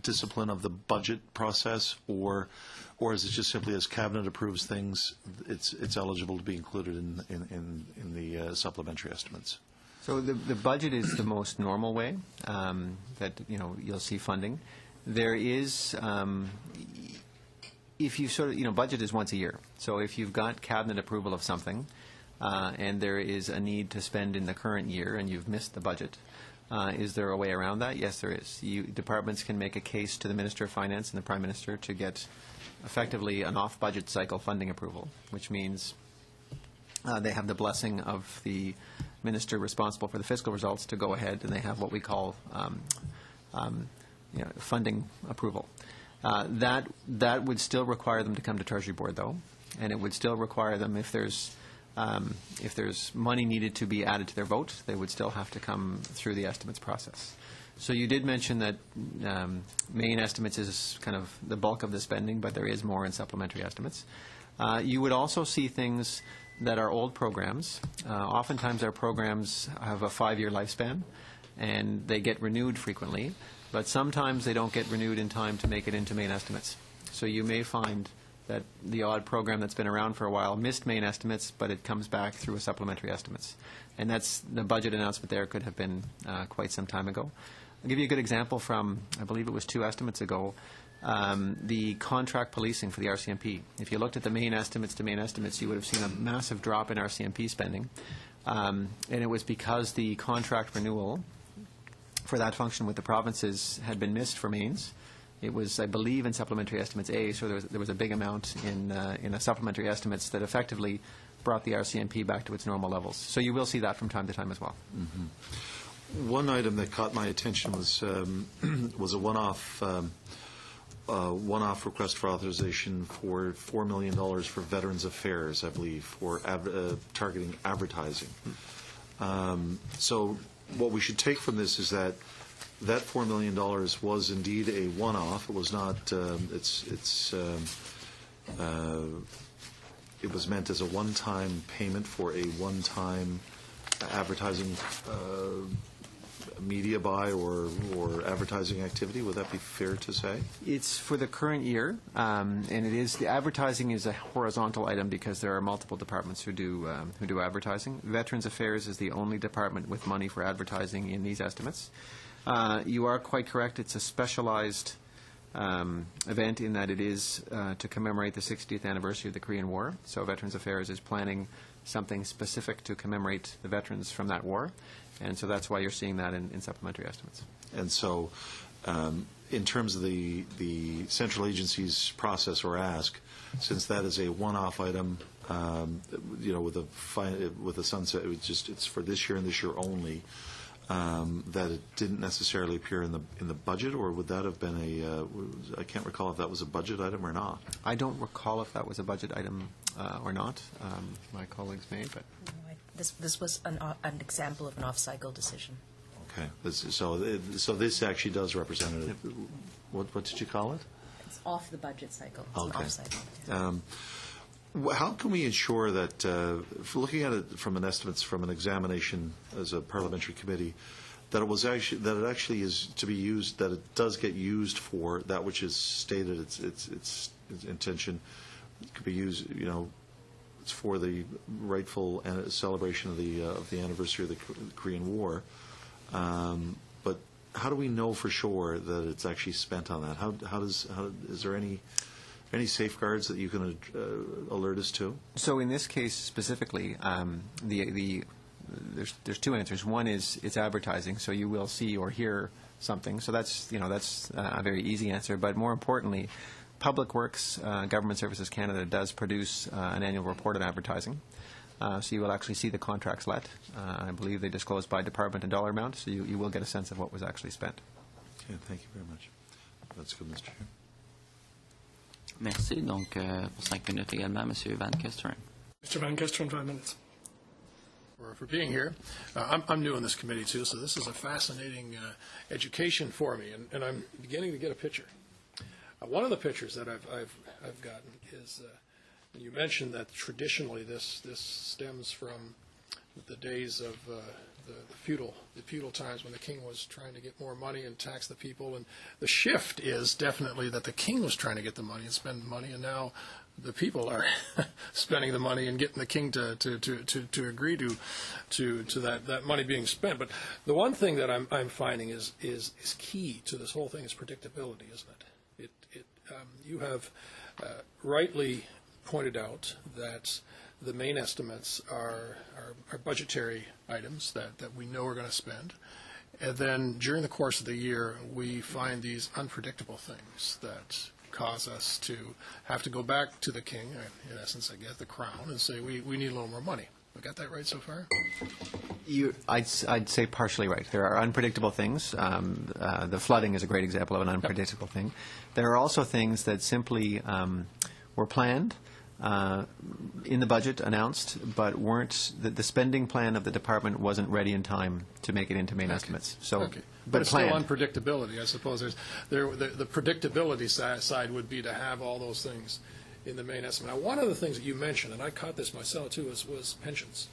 discipline of the budget process, or is it just simply as Cabinet approves things, it's eligible to be included in the supplementary estimates?
So the budget is the most normal way that you'll see funding. There is, if you sort of, budget is once a year. So if you've got Cabinet approval of something and there is a need to spend in the current year and you've missed the budget, is there a way around that? Yes, there is. Departments can make a case to the Minister of Finance and the Prime Minister to get effectively an off-budget cycle funding approval, which means they have the blessing of the minister responsible for the fiscal results to go ahead, and they have what we call funding approval. That would still require them to come to Treasury Board, though, and it would still require them, if there's money needed to be added to their vote, they would still have to come through the estimates process. So you did mention that main estimates is kind of the bulk of the spending, but there is more in supplementary estimates. You would also see things that are old programs. Oftentimes our programs have a 5-year lifespan, and they get renewed frequently, but sometimes they don't get renewed in time to make it into main estimates. So you may find that the odd program that's been around for a while missed main estimates, but it comes back through a supplementary estimates. And that's the budget announcement there could have been quite some time ago. I'll give you a good example from, I believe it was 2 estimates ago, the contract policing for the RCMP. If you looked at the main estimates to main estimates, you would have seen a massive drop in RCMP spending. And it was because the contract renewal for that function with the provinces had been missed for mains. It was, I believe, in supplementary estimates A, so there was a big amount in a supplementary estimates that effectively brought the RCMP back to its normal levels. So you will see that from time to time as well.
Mm-hmm. One item that caught my attention was a one-off request for authorization for $4 million for Veterans Affairs, I believe, for targeting advertising. So what we should take from this is that $4 million was indeed a one-off. It was not. It was meant as a one-time payment for a one-time advertising media buy or advertising activity. Would that be fair to say?
It's for the current year, and it is. The advertising is a horizontal item because there are multiple departments who do advertising. Veterans Affairs is the only department with money for advertising in these estimates. You are quite correct. It's a specialized event in that it is to commemorate the 60th anniversary of the Korean War. So Veterans Affairs is planning something specific to commemorate the veterans from that war. And so that's why you're seeing that in supplementary estimates.
And so in terms of the central agency's process or ask, since that is a one-off item, with a sunset, it's for this year and this year only, that it didn't necessarily appear in the budget, or would that have been I can't recall if that was a budget item or not.
I don't recall if that was a budget item or not. My colleagues may, but
this was an example of an off-cycle decision.
Okay, so this actually does represent it. What did you call it?
It's off the budget cycle. It's
okay.
An off-cycle.
How can we ensure that, if looking at it from an examination as a parliamentary committee, that it actually is to be used, that it does get used for that which is stated its intention? It could be used, it's for the rightful celebration of the anniversary of the Korean War. But how do we know for sure that it's actually spent on that? Is there any safeguards that you can alert us to?
So in this case specifically, there's 2 answers. One is it's advertising, so you will see or hear something. So that's a very easy answer. But more importantly, Public Works, Government Services Canada does produce an annual report on advertising. So you will actually see the contracts let. I believe they disclose by department and dollar amount, so you will get a sense of what was actually spent.
Okay, thank you very much. That's good, Mr. Chair.
Merci. Donc, pour 5 minutes également, M. Van Kesteren.
Mr. Van Kesteren, 5 minutes.
For being here. I'm new in this committee, too, so this is a fascinating education for me, and I'm beginning to get a picture. One of the pictures that I've gotten is, you mentioned that traditionally this stems from the days of the feudal times when the king was trying to get more money and tax the people, and the shift is definitely that the king was trying to get the money and spend money, and now the people are spending the money and getting the king to agree to that money being spent. But the one thing that I'm finding is key to this whole thing is predictability, isn't it? You have rightly pointed out that the main estimates are budgetary items that we know are going to spend. And then during the course of the year, we find these unpredictable things that cause us to have to go back to the king, in essence, I guess, the crown, and say, we need a little more money. I got that right so far?
I'd say partially right. There are unpredictable things. The flooding is a great example of an unpredictable thing. There are also things that simply were planned, in the budget announced, but weren't, the spending plan of the department wasn't ready in time to make it into main estimates. So,
but it's
planned.
still unpredictability, I suppose. The predictability side would be to have all those things in the main estimate. Now, one of the things that you mentioned, and I caught this myself too, was pensions.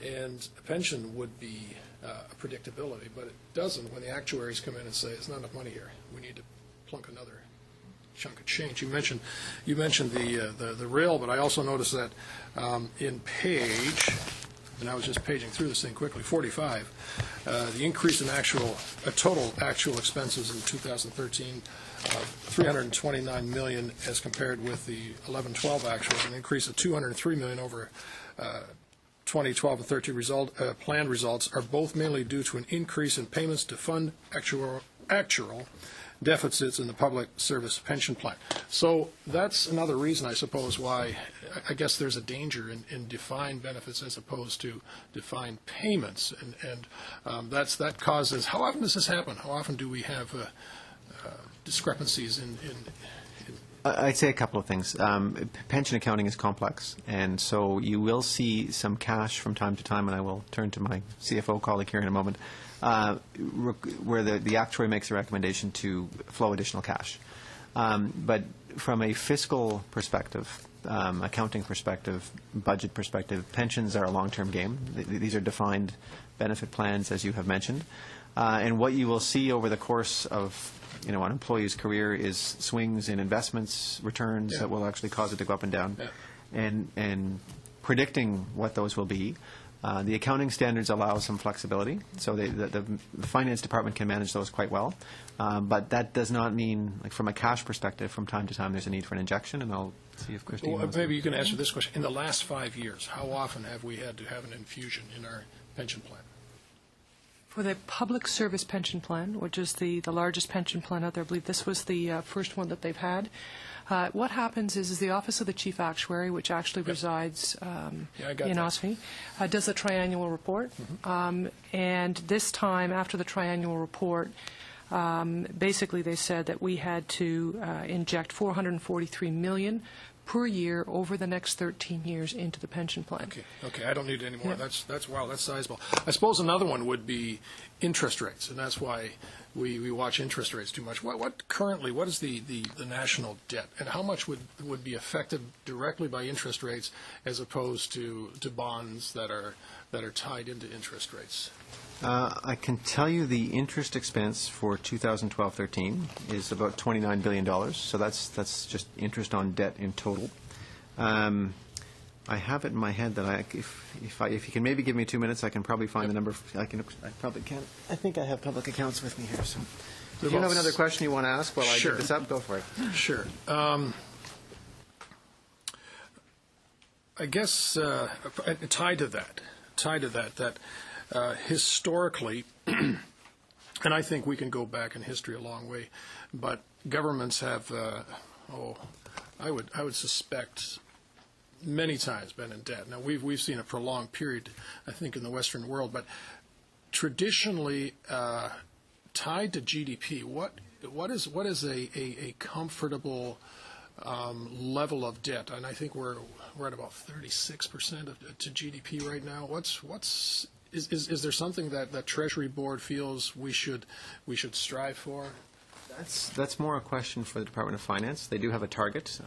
And a pension would be a predictability, but it doesn't when the actuaries come in and say, there's not enough money here. We need to plunk another chunk of change. You mentioned the rail, but I also noticed that in page, and I was just paging through this thing quickly, 45, the increase in total actual expenses in 2013 of $329 million as compared with the 11-12 actuals, an increase of $203 million over 2012 and 13 planned results are both mainly due to an increase in payments to fund actual deficits in the public service pension plan. So that's another reason, I suppose, why I guess there's a danger in defined benefits as opposed to defined payments, and that causes. How often does this happen? How often do we have discrepancies in
I'd say a couple of things. Pension accounting is complex, and so you will see some cash from time to time, and I will turn to my CFO colleague here in a moment, where the actuary makes a recommendation to flow additional cash. But from a fiscal perspective, accounting perspective, budget perspective, pensions are a long-term game. These are defined benefit plans, as you have mentioned. And what you will see over the course of an employee's career is swings in investments, returns that will actually cause it to go up and down. And predicting what those will be, the accounting standards allow some flexibility, so the finance department can manage those quite well. But that does not mean, like from a cash perspective, from time to time there's a need for an injection, and I'll see if Christine wants
maybe you can answer this question. In the last 5 years, how often have we had to have an infusion in our pension plan?
For the public service pension plan, which is the largest pension plan out there, I believe this was the first one that they've had. What happens is the Office of the Chief Actuary, which actually resides in OSFI, does a triannual report. And this time, after the triannual report, basically they said that we had to inject $443 million per year over the next 13 years into the pension plan.
Okay, I don't need any more. That's wow, that's sizable. I suppose another one would be interest rates, and that's why we watch interest rates too much. What is the national debt, and how much would be affected directly by interest rates as opposed to bonds that are tied into interest rates?
I can tell you the interest expense for 2012-13 is about $29 billion, so that's just interest on debt in total. I have it in my head that if you can maybe give me 2 minutes, I can probably find the number. I probably can. I think I have public accounts with me here. So, if you have another question you want to ask while I get this up, go for it.
Sure. I guess tied to that. Historically, and I think we can go back in history a long way, but governments have, I would suspect, many times been in debt. Now we've seen a prolonged period, I think, in the Western world, but traditionally, tied to GDP, what is a comfortable level of debt? And I think we're at about 36% to GDP right now. Is there something that Treasury Board feels we should strive for?
That's more a question for the Department of Finance. They do have a target.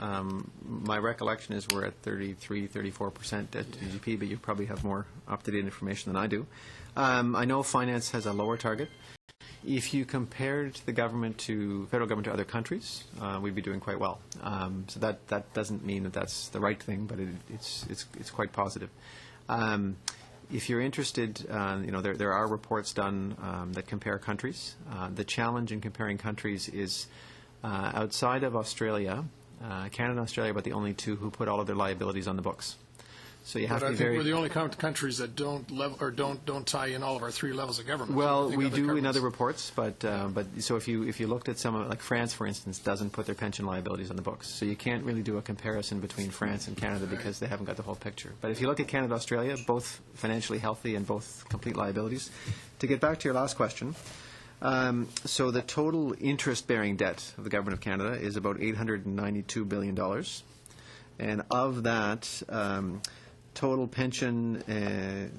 My recollection is we're at 33, 34% debt to GDP, but you probably have more up-to-date information than I do. I know Finance has a lower target. If you compared the government to federal government to other countries, we'd be doing quite well. So that doesn't mean that that's the right thing, but it's quite positive. If you're interested, there are reports done that compare countries. The challenge in comparing countries is outside of Australia, Canada and Australia are about the only two who put all of their liabilities on the books. So you have to be very.
We're the only countries that don't tie in all of our three levels of government.
Well, we do in other reports, but so if you looked at some like France, for instance, doesn't put their pension liabilities on the books, so you can't really do a comparison between France and Canada because they haven't got the whole picture. But if you look at Canada, Australia, both financially healthy and both complete liabilities. To get back to your last question. So the total interest-bearing debt of the Government of Canada is about $892 billion, and of that. Total pension,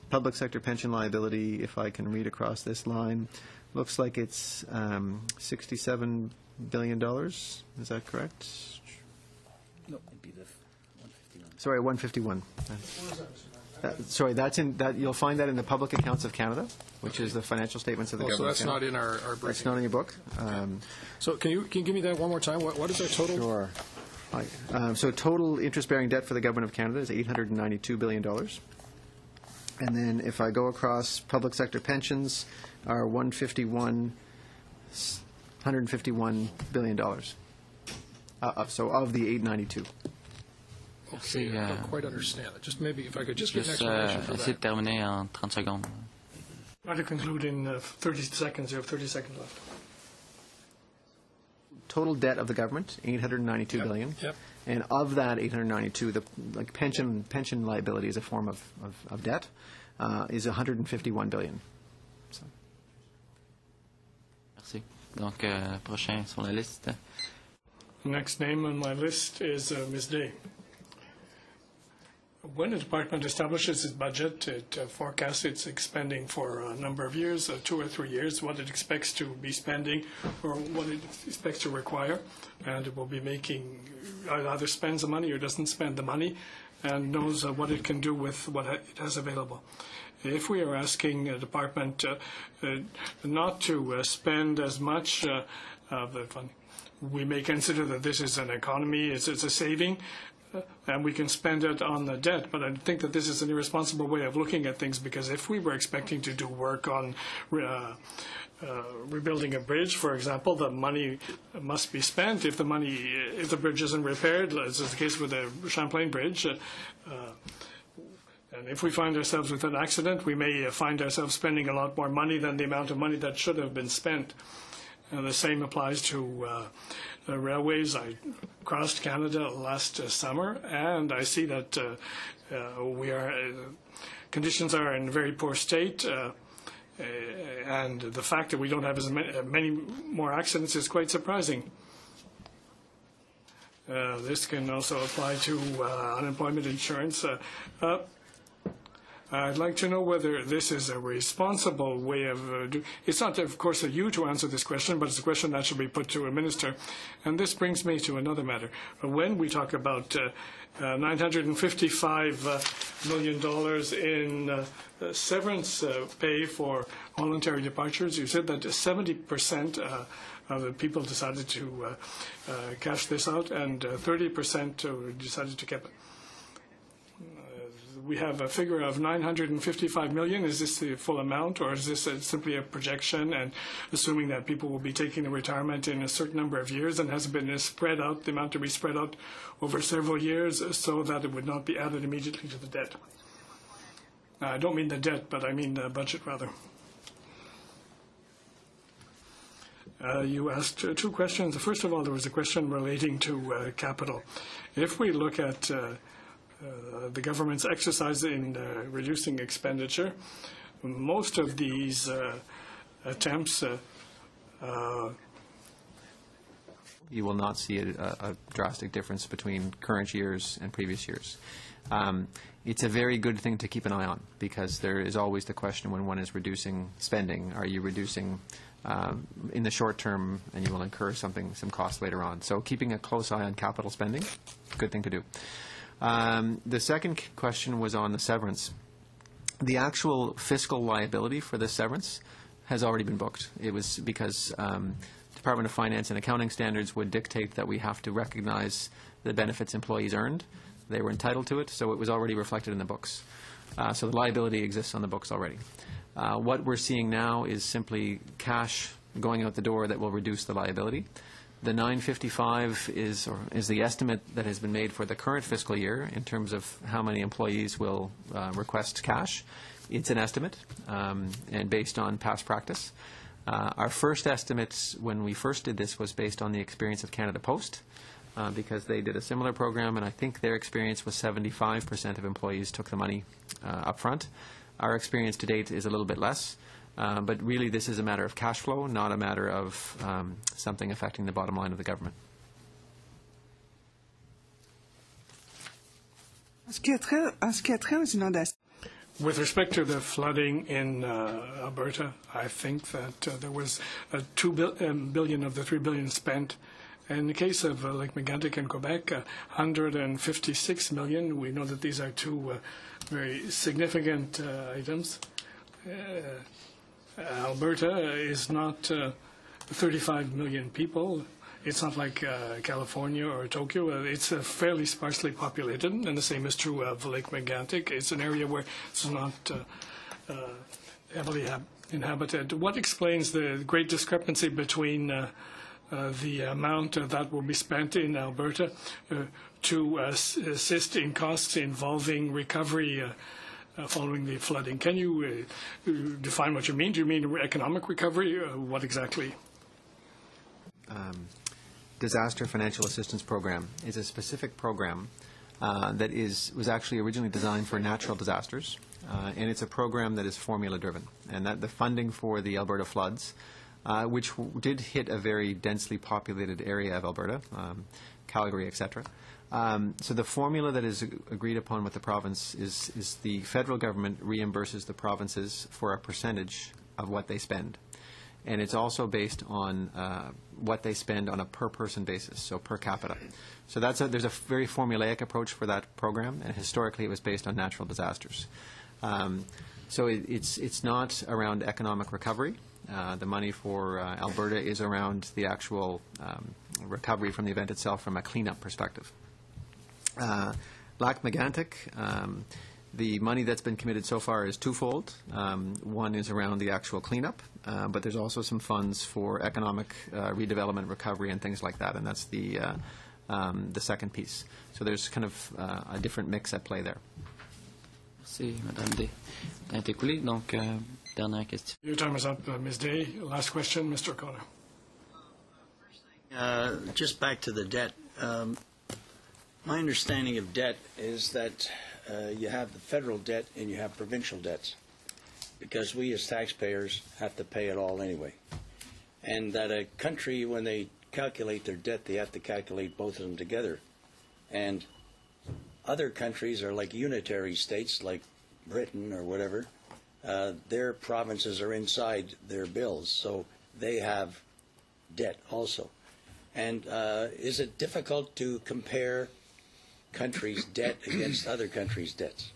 public sector pension liability, if I can read across this line, looks like it's $67 billion. Is that correct?
No, it'd be the 151.
Sorry, 151. Sorry, that's in that. You'll find that in the Public Accounts of Canada, which is the financial statements of the government.
So that's not in our briefing.
That's not in your book.
So can you give me that one more time? What is our total?
Sure. So total interest-bearing debt for the Government of Canada is $892 billion. And then if I go across public sector pensions are $151 billion. So of the 892.
Okay, I don't quite understand it. Just maybe if I could just get an explanation for
essayer de
that.
terminer en 30 secondes.
Try to conclude in 30 seconds. You have 30 seconds left.
Total debt of the government, $892 billion.
Yep.
And of that 892, the pension liability as a form of debt is $151 billion. So.
Merci. Donc, prochain sur la liste.
Next name on my list is Ms. Day. When a department establishes its budget, it forecasts its expending for a number of years, 2 or 3 years, what it expects to be spending or what it expects to require. And it will be making, either spends the money or doesn't spend the money and knows what it can do with what it has available. If we are asking a department not to spend as much of the fund, we may consider that this is an economy, it's a saving, and we can spend it on the debt. But I think that this is an irresponsible way of looking at things, because if we were expecting to do work on rebuilding a bridge, for example, the money must be spent. If the bridge isn't repaired, as is the case with the Champlain Bridge, and if we find ourselves with an accident, we may find ourselves spending a lot more money than the amount of money that should have been spent. And the same applies to the railways. I crossed Canada last summer, and I see that conditions are in a very poor state, and the fact that we don't have as many more accidents is quite surprising. This can also apply to unemployment insurance. I'd like to know whether this is a responsible way of it's not, of course, you to answer this question, but it's a question that should be put to a minister. And this brings me to another matter. When we talk about $955 million in severance pay for voluntary departures, you said that 70% of the people decided to cash this out, and 30% decided to keep it. We have a figure of $955 million. Is this the full amount, or is this simply a projection, and assuming that people will be taking a retirement in a certain number of years, and has been spread out, the amount to be spread out over several years so that it would not be added immediately to the debt? I don't mean the debt, but I mean the budget, rather. You asked two questions. First of all, there was a question relating to capital. If we look at the government's exercise in reducing expenditure, most of these attempts
You will not see a drastic difference between current years and previous years. It's a very good thing to keep an eye on, because there is always the question when one is reducing spending, are you reducing in the short term, and you will incur some cost later on. So keeping a close eye on capital spending, good thing to do. The second question was on the severance. The actual fiscal liability for this severance has already been booked. It was because Department of Finance and accounting standards would dictate that we have to recognize the benefits employees earned. They were entitled to it, so it was already reflected in the books. So the liability exists on the books already. What we're seeing now is simply cash going out the door that will reduce the liability. The 955 is the estimate that has been made for the current fiscal year in terms of how many employees will request cash. It's an estimate and based on past practice. Our first estimates when we first did this was based on the experience of Canada Post because they did a similar program, and I think their experience was 75% of employees took the money up front. Our experience to date is a little bit less, but really this is a matter of cash flow, not a matter of something affecting the bottom line of the government.
With respect to the flooding in Alberta, I think that there was $2 billion of the $3 billion spent. In the case of Lake Megantic in Quebec, $156 million. We know that these are two very significant items. Alberta is not 35 million people. It's not like California or Tokyo. It's fairly sparsely populated, and the same is true of Lake Megantic. It's an area where it's not heavily inhabited. What explains the great discrepancy between the amount that will be spent in Alberta to assist in costs involving recovery following the flooding? Can you define what you mean? Do you mean economic recovery? What exactly?
Disaster Financial Assistance Program is a specific program that was actually originally designed for natural disasters, and it's a program that is formula-driven, and that the funding for the Alberta floods, which did hit a very densely populated area of Alberta, Calgary, etc. So the formula that is agreed upon with the province is the federal government reimburses the provinces for a percentage of what they spend. And it's also based on what they spend on a per-person basis, so per capita. So there's a very formulaic approach for that program, and historically it was based on natural disasters. So it's not around economic recovery. The money for Alberta is around the actual recovery from the event itself from a cleanup perspective. Lac Megantic, the money that's been committed so far is twofold. One is around the actual cleanup, but there's also some funds for economic redevelopment, recovery, and things like that, and that's the second piece. So there's kind of a different mix at play there.
Merci, Madame Day. Temps est écoulé, donc dernière question.
Your time is up, Ms. Day. Last question, Mr. O'Connor.
Just back to the debt. My understanding of debt is that you have the federal debt and you have provincial debts, because we as taxpayers have to pay it all anyway. And that a country, when they calculate their debt, they have to calculate both of them together. And other countries are like unitary states, like Britain or whatever. Their provinces are inside their bills, so they have debt also. And is it difficult to compare countries' debt against other countries' debts?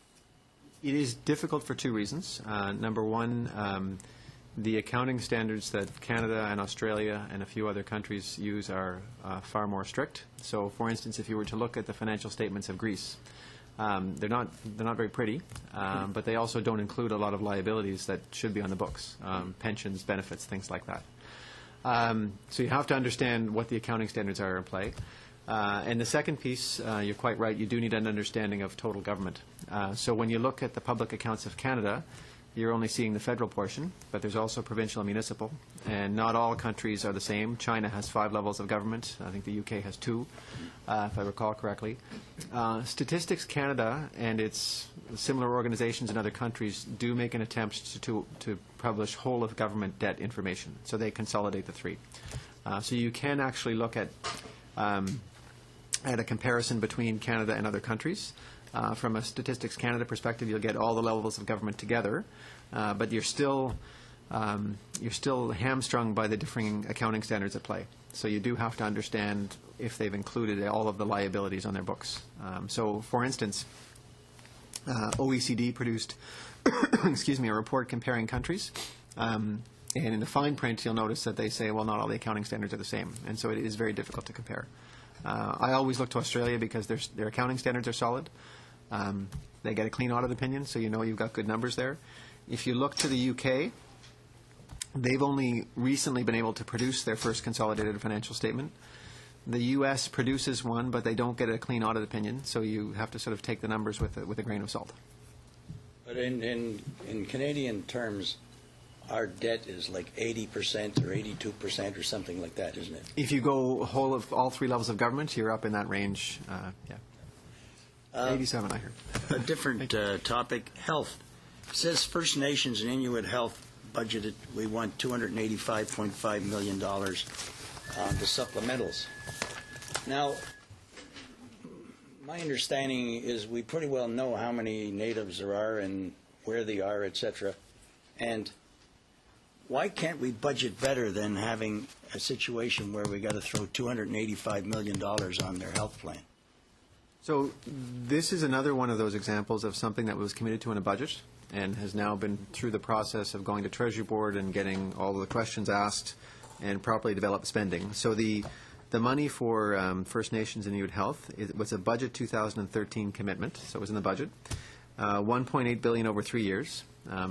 It is difficult for two reasons. Number one, the accounting standards that Canada and Australia and a few other countries use are far more strict. So, for instance, if you were to look at the financial statements of Greece, they're not very pretty, but they also don't include a lot of liabilities that should be on the books, pensions, benefits, things like that. So you have to understand what the accounting standards are in play. And the second piece, you're quite right, you do need an understanding of total government. So when you look at the public accounts of Canada, you're only seeing the federal portion, but there's also provincial and municipal, and not all countries are the same. China has 5 levels of government. I think the UK has 2, if I recall correctly. Statistics Canada and its similar organizations in other countries do make an attempt to publish whole-of-government debt information, so they consolidate the 3. So you can actually look at a comparison between Canada and other countries. From a Statistics Canada perspective, you'll get all the levels of government together, but you're still hamstrung by the differing accounting standards at play. So you do have to understand if they've included all of the liabilities on their books. So, for instance, OECD produced a report comparing countries. And in the fine print, you'll notice that they say, well, not all the accounting standards are the same. And so it is very difficult to compare. I always look to Australia because their accounting standards are solid. They get a clean audit opinion, so you know you've got good numbers there. If you look to the UK, they've only recently been able to produce their first consolidated financial statement. The U.S. produces one, but they don't get a clean audit opinion, so you have to sort of take the numbers with a grain of salt.
But in Canadian terms, our debt is like 80% or 82% or something like that, isn't it?
If you go whole of all 3 levels of government, you're up in that range. 87, I heard.
A different topic, health. It says First Nations and Inuit health budgeted, we want $285.5 million on the supplementals. Now, my understanding is we pretty well know how many natives there are and where they are, etc. And why can't we budget better than having a situation where we got to throw $285 million on their health plan?
So this is another one of those examples of something that was committed to in a budget and has now been through the process of going to Treasury Board and getting all the questions asked and properly developed spending. So the money for First Nations and Inuit Health was a budget 2013 commitment, so it was in the budget. $1.8 billion over 3 years.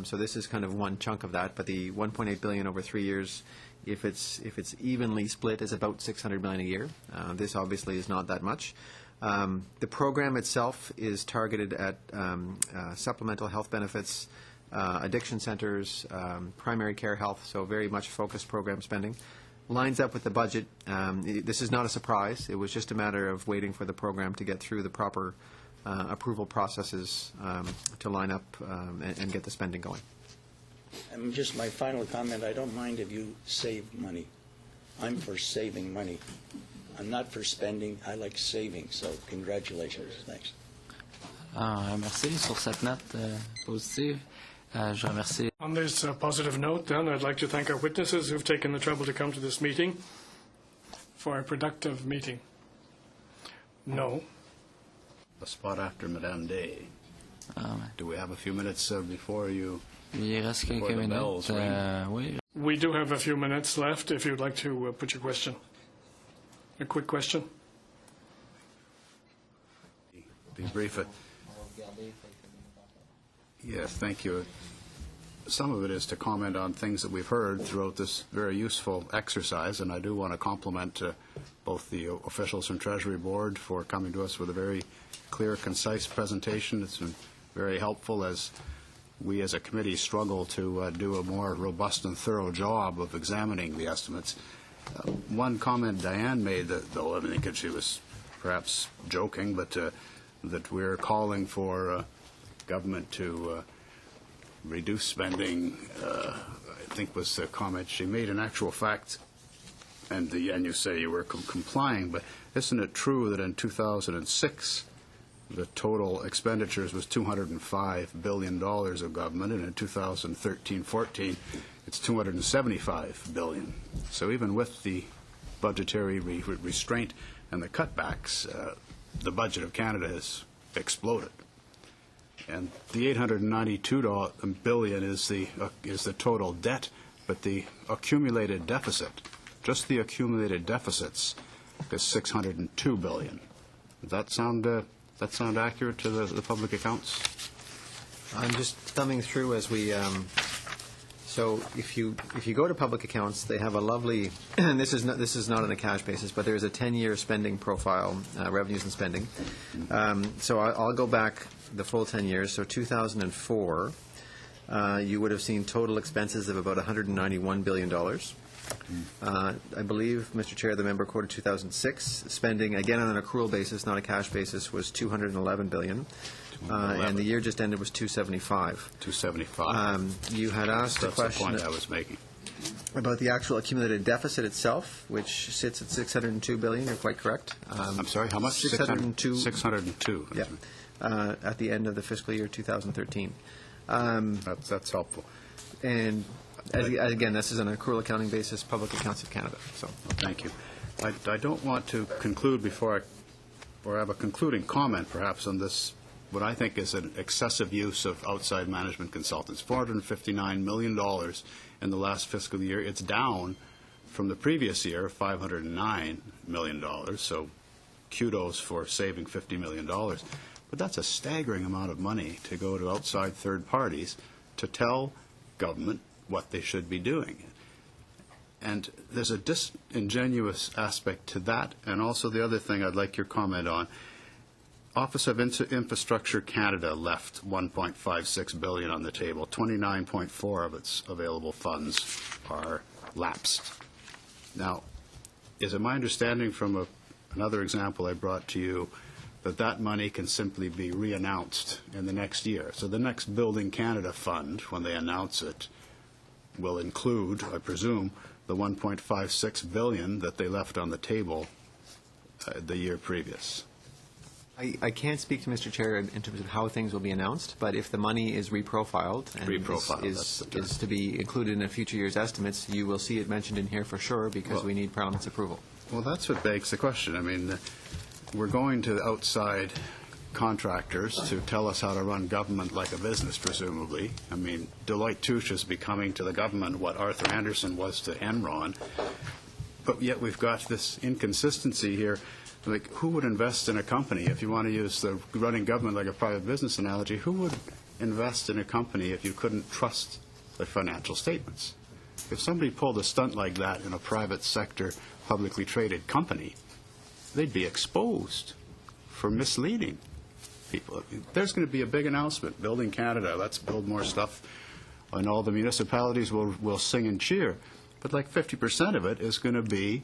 So this is kind of one chunk of that, but the $1.8 billion over 3 years, if it's evenly split, is about $600 million a year. This obviously is not that much. The program itself is targeted at supplemental health benefits, addiction centers, primary care health, so very much focused program spending. Lines up with the budget. This is not a surprise. It was just a matter of waiting for the program to get through the proper approval processes to line up and get the spending going.
And just my final comment, I don't mind if you save money. I'm for saving money. I'm not for spending. I like saving. So congratulations. Thanks.
Merci sur cette note positive. Je remercie.
On this positive note, then, I'd like to thank our witnesses who've taken the trouble to come to this meeting for a productive meeting. No.
A spot after Madame Day. Do we have a few minutes before you?
Il reste quelques minutes. Oui.
We do have a few minutes left if you'd like to put your question. A quick question.
Be brief. Yes, thank you. Some of it is to comment on things that we've heard throughout this very useful exercise, and I do want to compliment both the officials from Treasury Board for coming to us with a very clear, concise presentation. It's been very helpful as we as a committee struggle to do a more robust and thorough job of examining the estimates. One comment Diane made, though I think she was perhaps joking, but that we're calling for government to reduce spending, I think was the comment she made. In actual fact, and you say you were complying, but isn't it true that in 2006 the total expenditures was $205 billion of government, and in 2013-14 it's $275 billion. So even with the budgetary restraint and the cutbacks, the budget of Canada has exploded. And the $892 billion is the total debt, but the accumulated deficit, just the accumulated deficits, is $602 billion. Does that sound accurate to the public accounts?
I'm just thumbing through as we. So if you go to public accounts, they have a lovely. And this is not on a cash basis, but there's a 10-year spending profile, revenues and spending. So I'll go back the full 10 years. So 2004, you would have seen total expenses of about $191 billion. I believe, Mr. Chair, the member quoted 2006. Spending, again on an accrual basis, not a cash basis, was $211 billion. And the year just ended was 275.
275.
You had asked a question.
That's the point I was making.
About the actual accumulated deficit itself, which sits at $602 billion. You're quite correct.
I'm sorry, how much?
602.
602.
Yeah. At the end of the fiscal year 2013.
That's helpful.
And again, this is on an accrual accounting basis, Public Accounts of Canada. So,
thank you. I don't want to conclude before or have a concluding comment, perhaps, on this. What I think is an excessive use of outside management consultants. $459 million in the last fiscal year. It's down from the previous year, $509 million. So kudos for saving $50 million. But that's a staggering amount of money to go to outside third parties to tell government what they should be doing. And there's a disingenuous aspect to that, and also the other thing I'd like your comment on. Office of Infrastructure Canada left $1.56 billion on the table. 29.4 of its available funds are lapsed. Now, is it my understanding from another example I brought to you that money can simply be reannounced in the next year? So the next Building Canada Fund, when they announce it, will include, I presume, the $1.56 billion that they left on the table the year previous.
I can't speak to Mr. Chair in terms of how things will be announced, but if the money is reprofiled and is to be included in a future year's estimates, you will see it mentioned in here for sure because we need Parliament's approval.
Well, that's what begs the question. I mean, we're going to outside contractors to tell us how to run government like a business, presumably. I mean, Deloitte Touche is becoming to the government what Arthur Andersen was to Enron. But yet we've got this inconsistency here. Like, who would invest in a company, if you want to use the running government like a private business analogy, who would invest in a company if you couldn't trust the financial statements? If somebody pulled a stunt like that in a private sector, publicly traded company, they'd be exposed for misleading people. There's going to be a big announcement, Building Canada, let's build more stuff, and all the municipalities will sing and cheer. But like 50% of it is going to be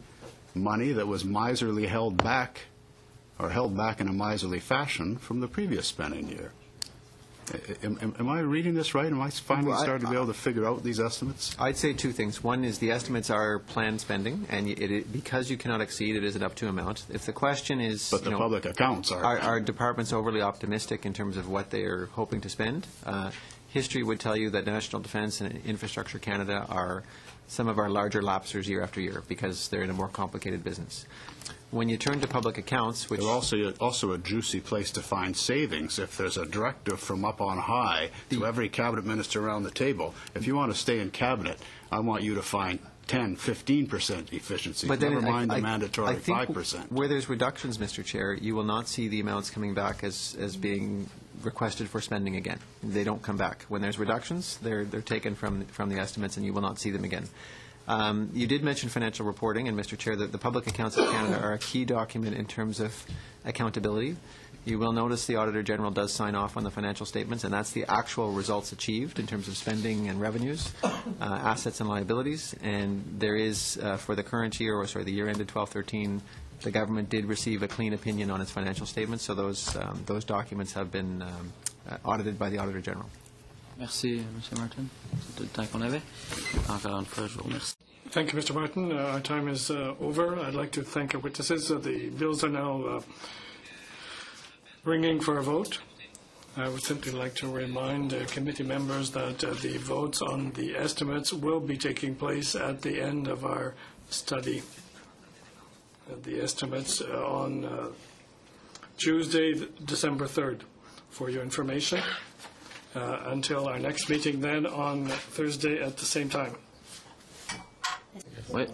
money that was miserly held back in a miserly fashion from the previous spending year. Am I reading this right? Am I finally starting to be able to figure out these estimates?
I'd say two things. One is the estimates are planned spending, and because you cannot exceed, it is an up to amount. If the question is...
But the public accounts
are departments overly optimistic in terms of what they are hoping to spend? History would tell you that National Defence and Infrastructure Canada are some of our larger lapsers year after year because they're in a more complicated business. When you turn to public accounts, which...
They're also a juicy place to find savings if there's a directive from up on high to every cabinet minister around the table. If you want to stay in cabinet, I want you to find 10, 15% efficiency.
But
never mind the mandatory 5%.
Where there's reductions, Mr. Chair, you will not see the amounts coming back as being requested for spending again. They don't come back. When there's reductions, they're taken from the estimates, and you will not see them again. You did mention financial reporting, and Mr. Chair, that the Public Accounts of Canada are a key document in terms of accountability. You will notice the Auditor General does sign off on the financial statements, and that's the actual results achieved in terms of spending and revenues, assets and liabilities. And there is, for the current year, the year ended 12/13, the government did receive a clean opinion on its financial statements, so those documents have been audited by the Auditor General.
Merci, M. Martin. C'est tout le temps qu'on avait. Encore une fois, je vous remercie.
Thank you, Mr. Martin. Our time is over. I'd like to thank our witnesses. The bills are now bringing for a vote. I would simply like to remind committee members that the votes on the estimates will be taking place at the end of our study. The estimates on Tuesday, December 3rd, for your information. Until our next meeting then on Thursday at the same time.
Oui.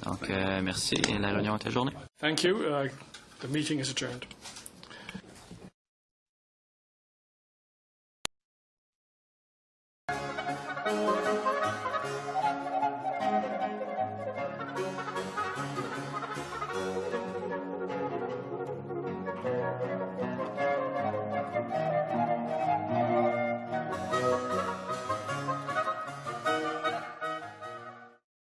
Donc, merci. Et la réunion est adjournée.
Thank you. The meeting is adjourned.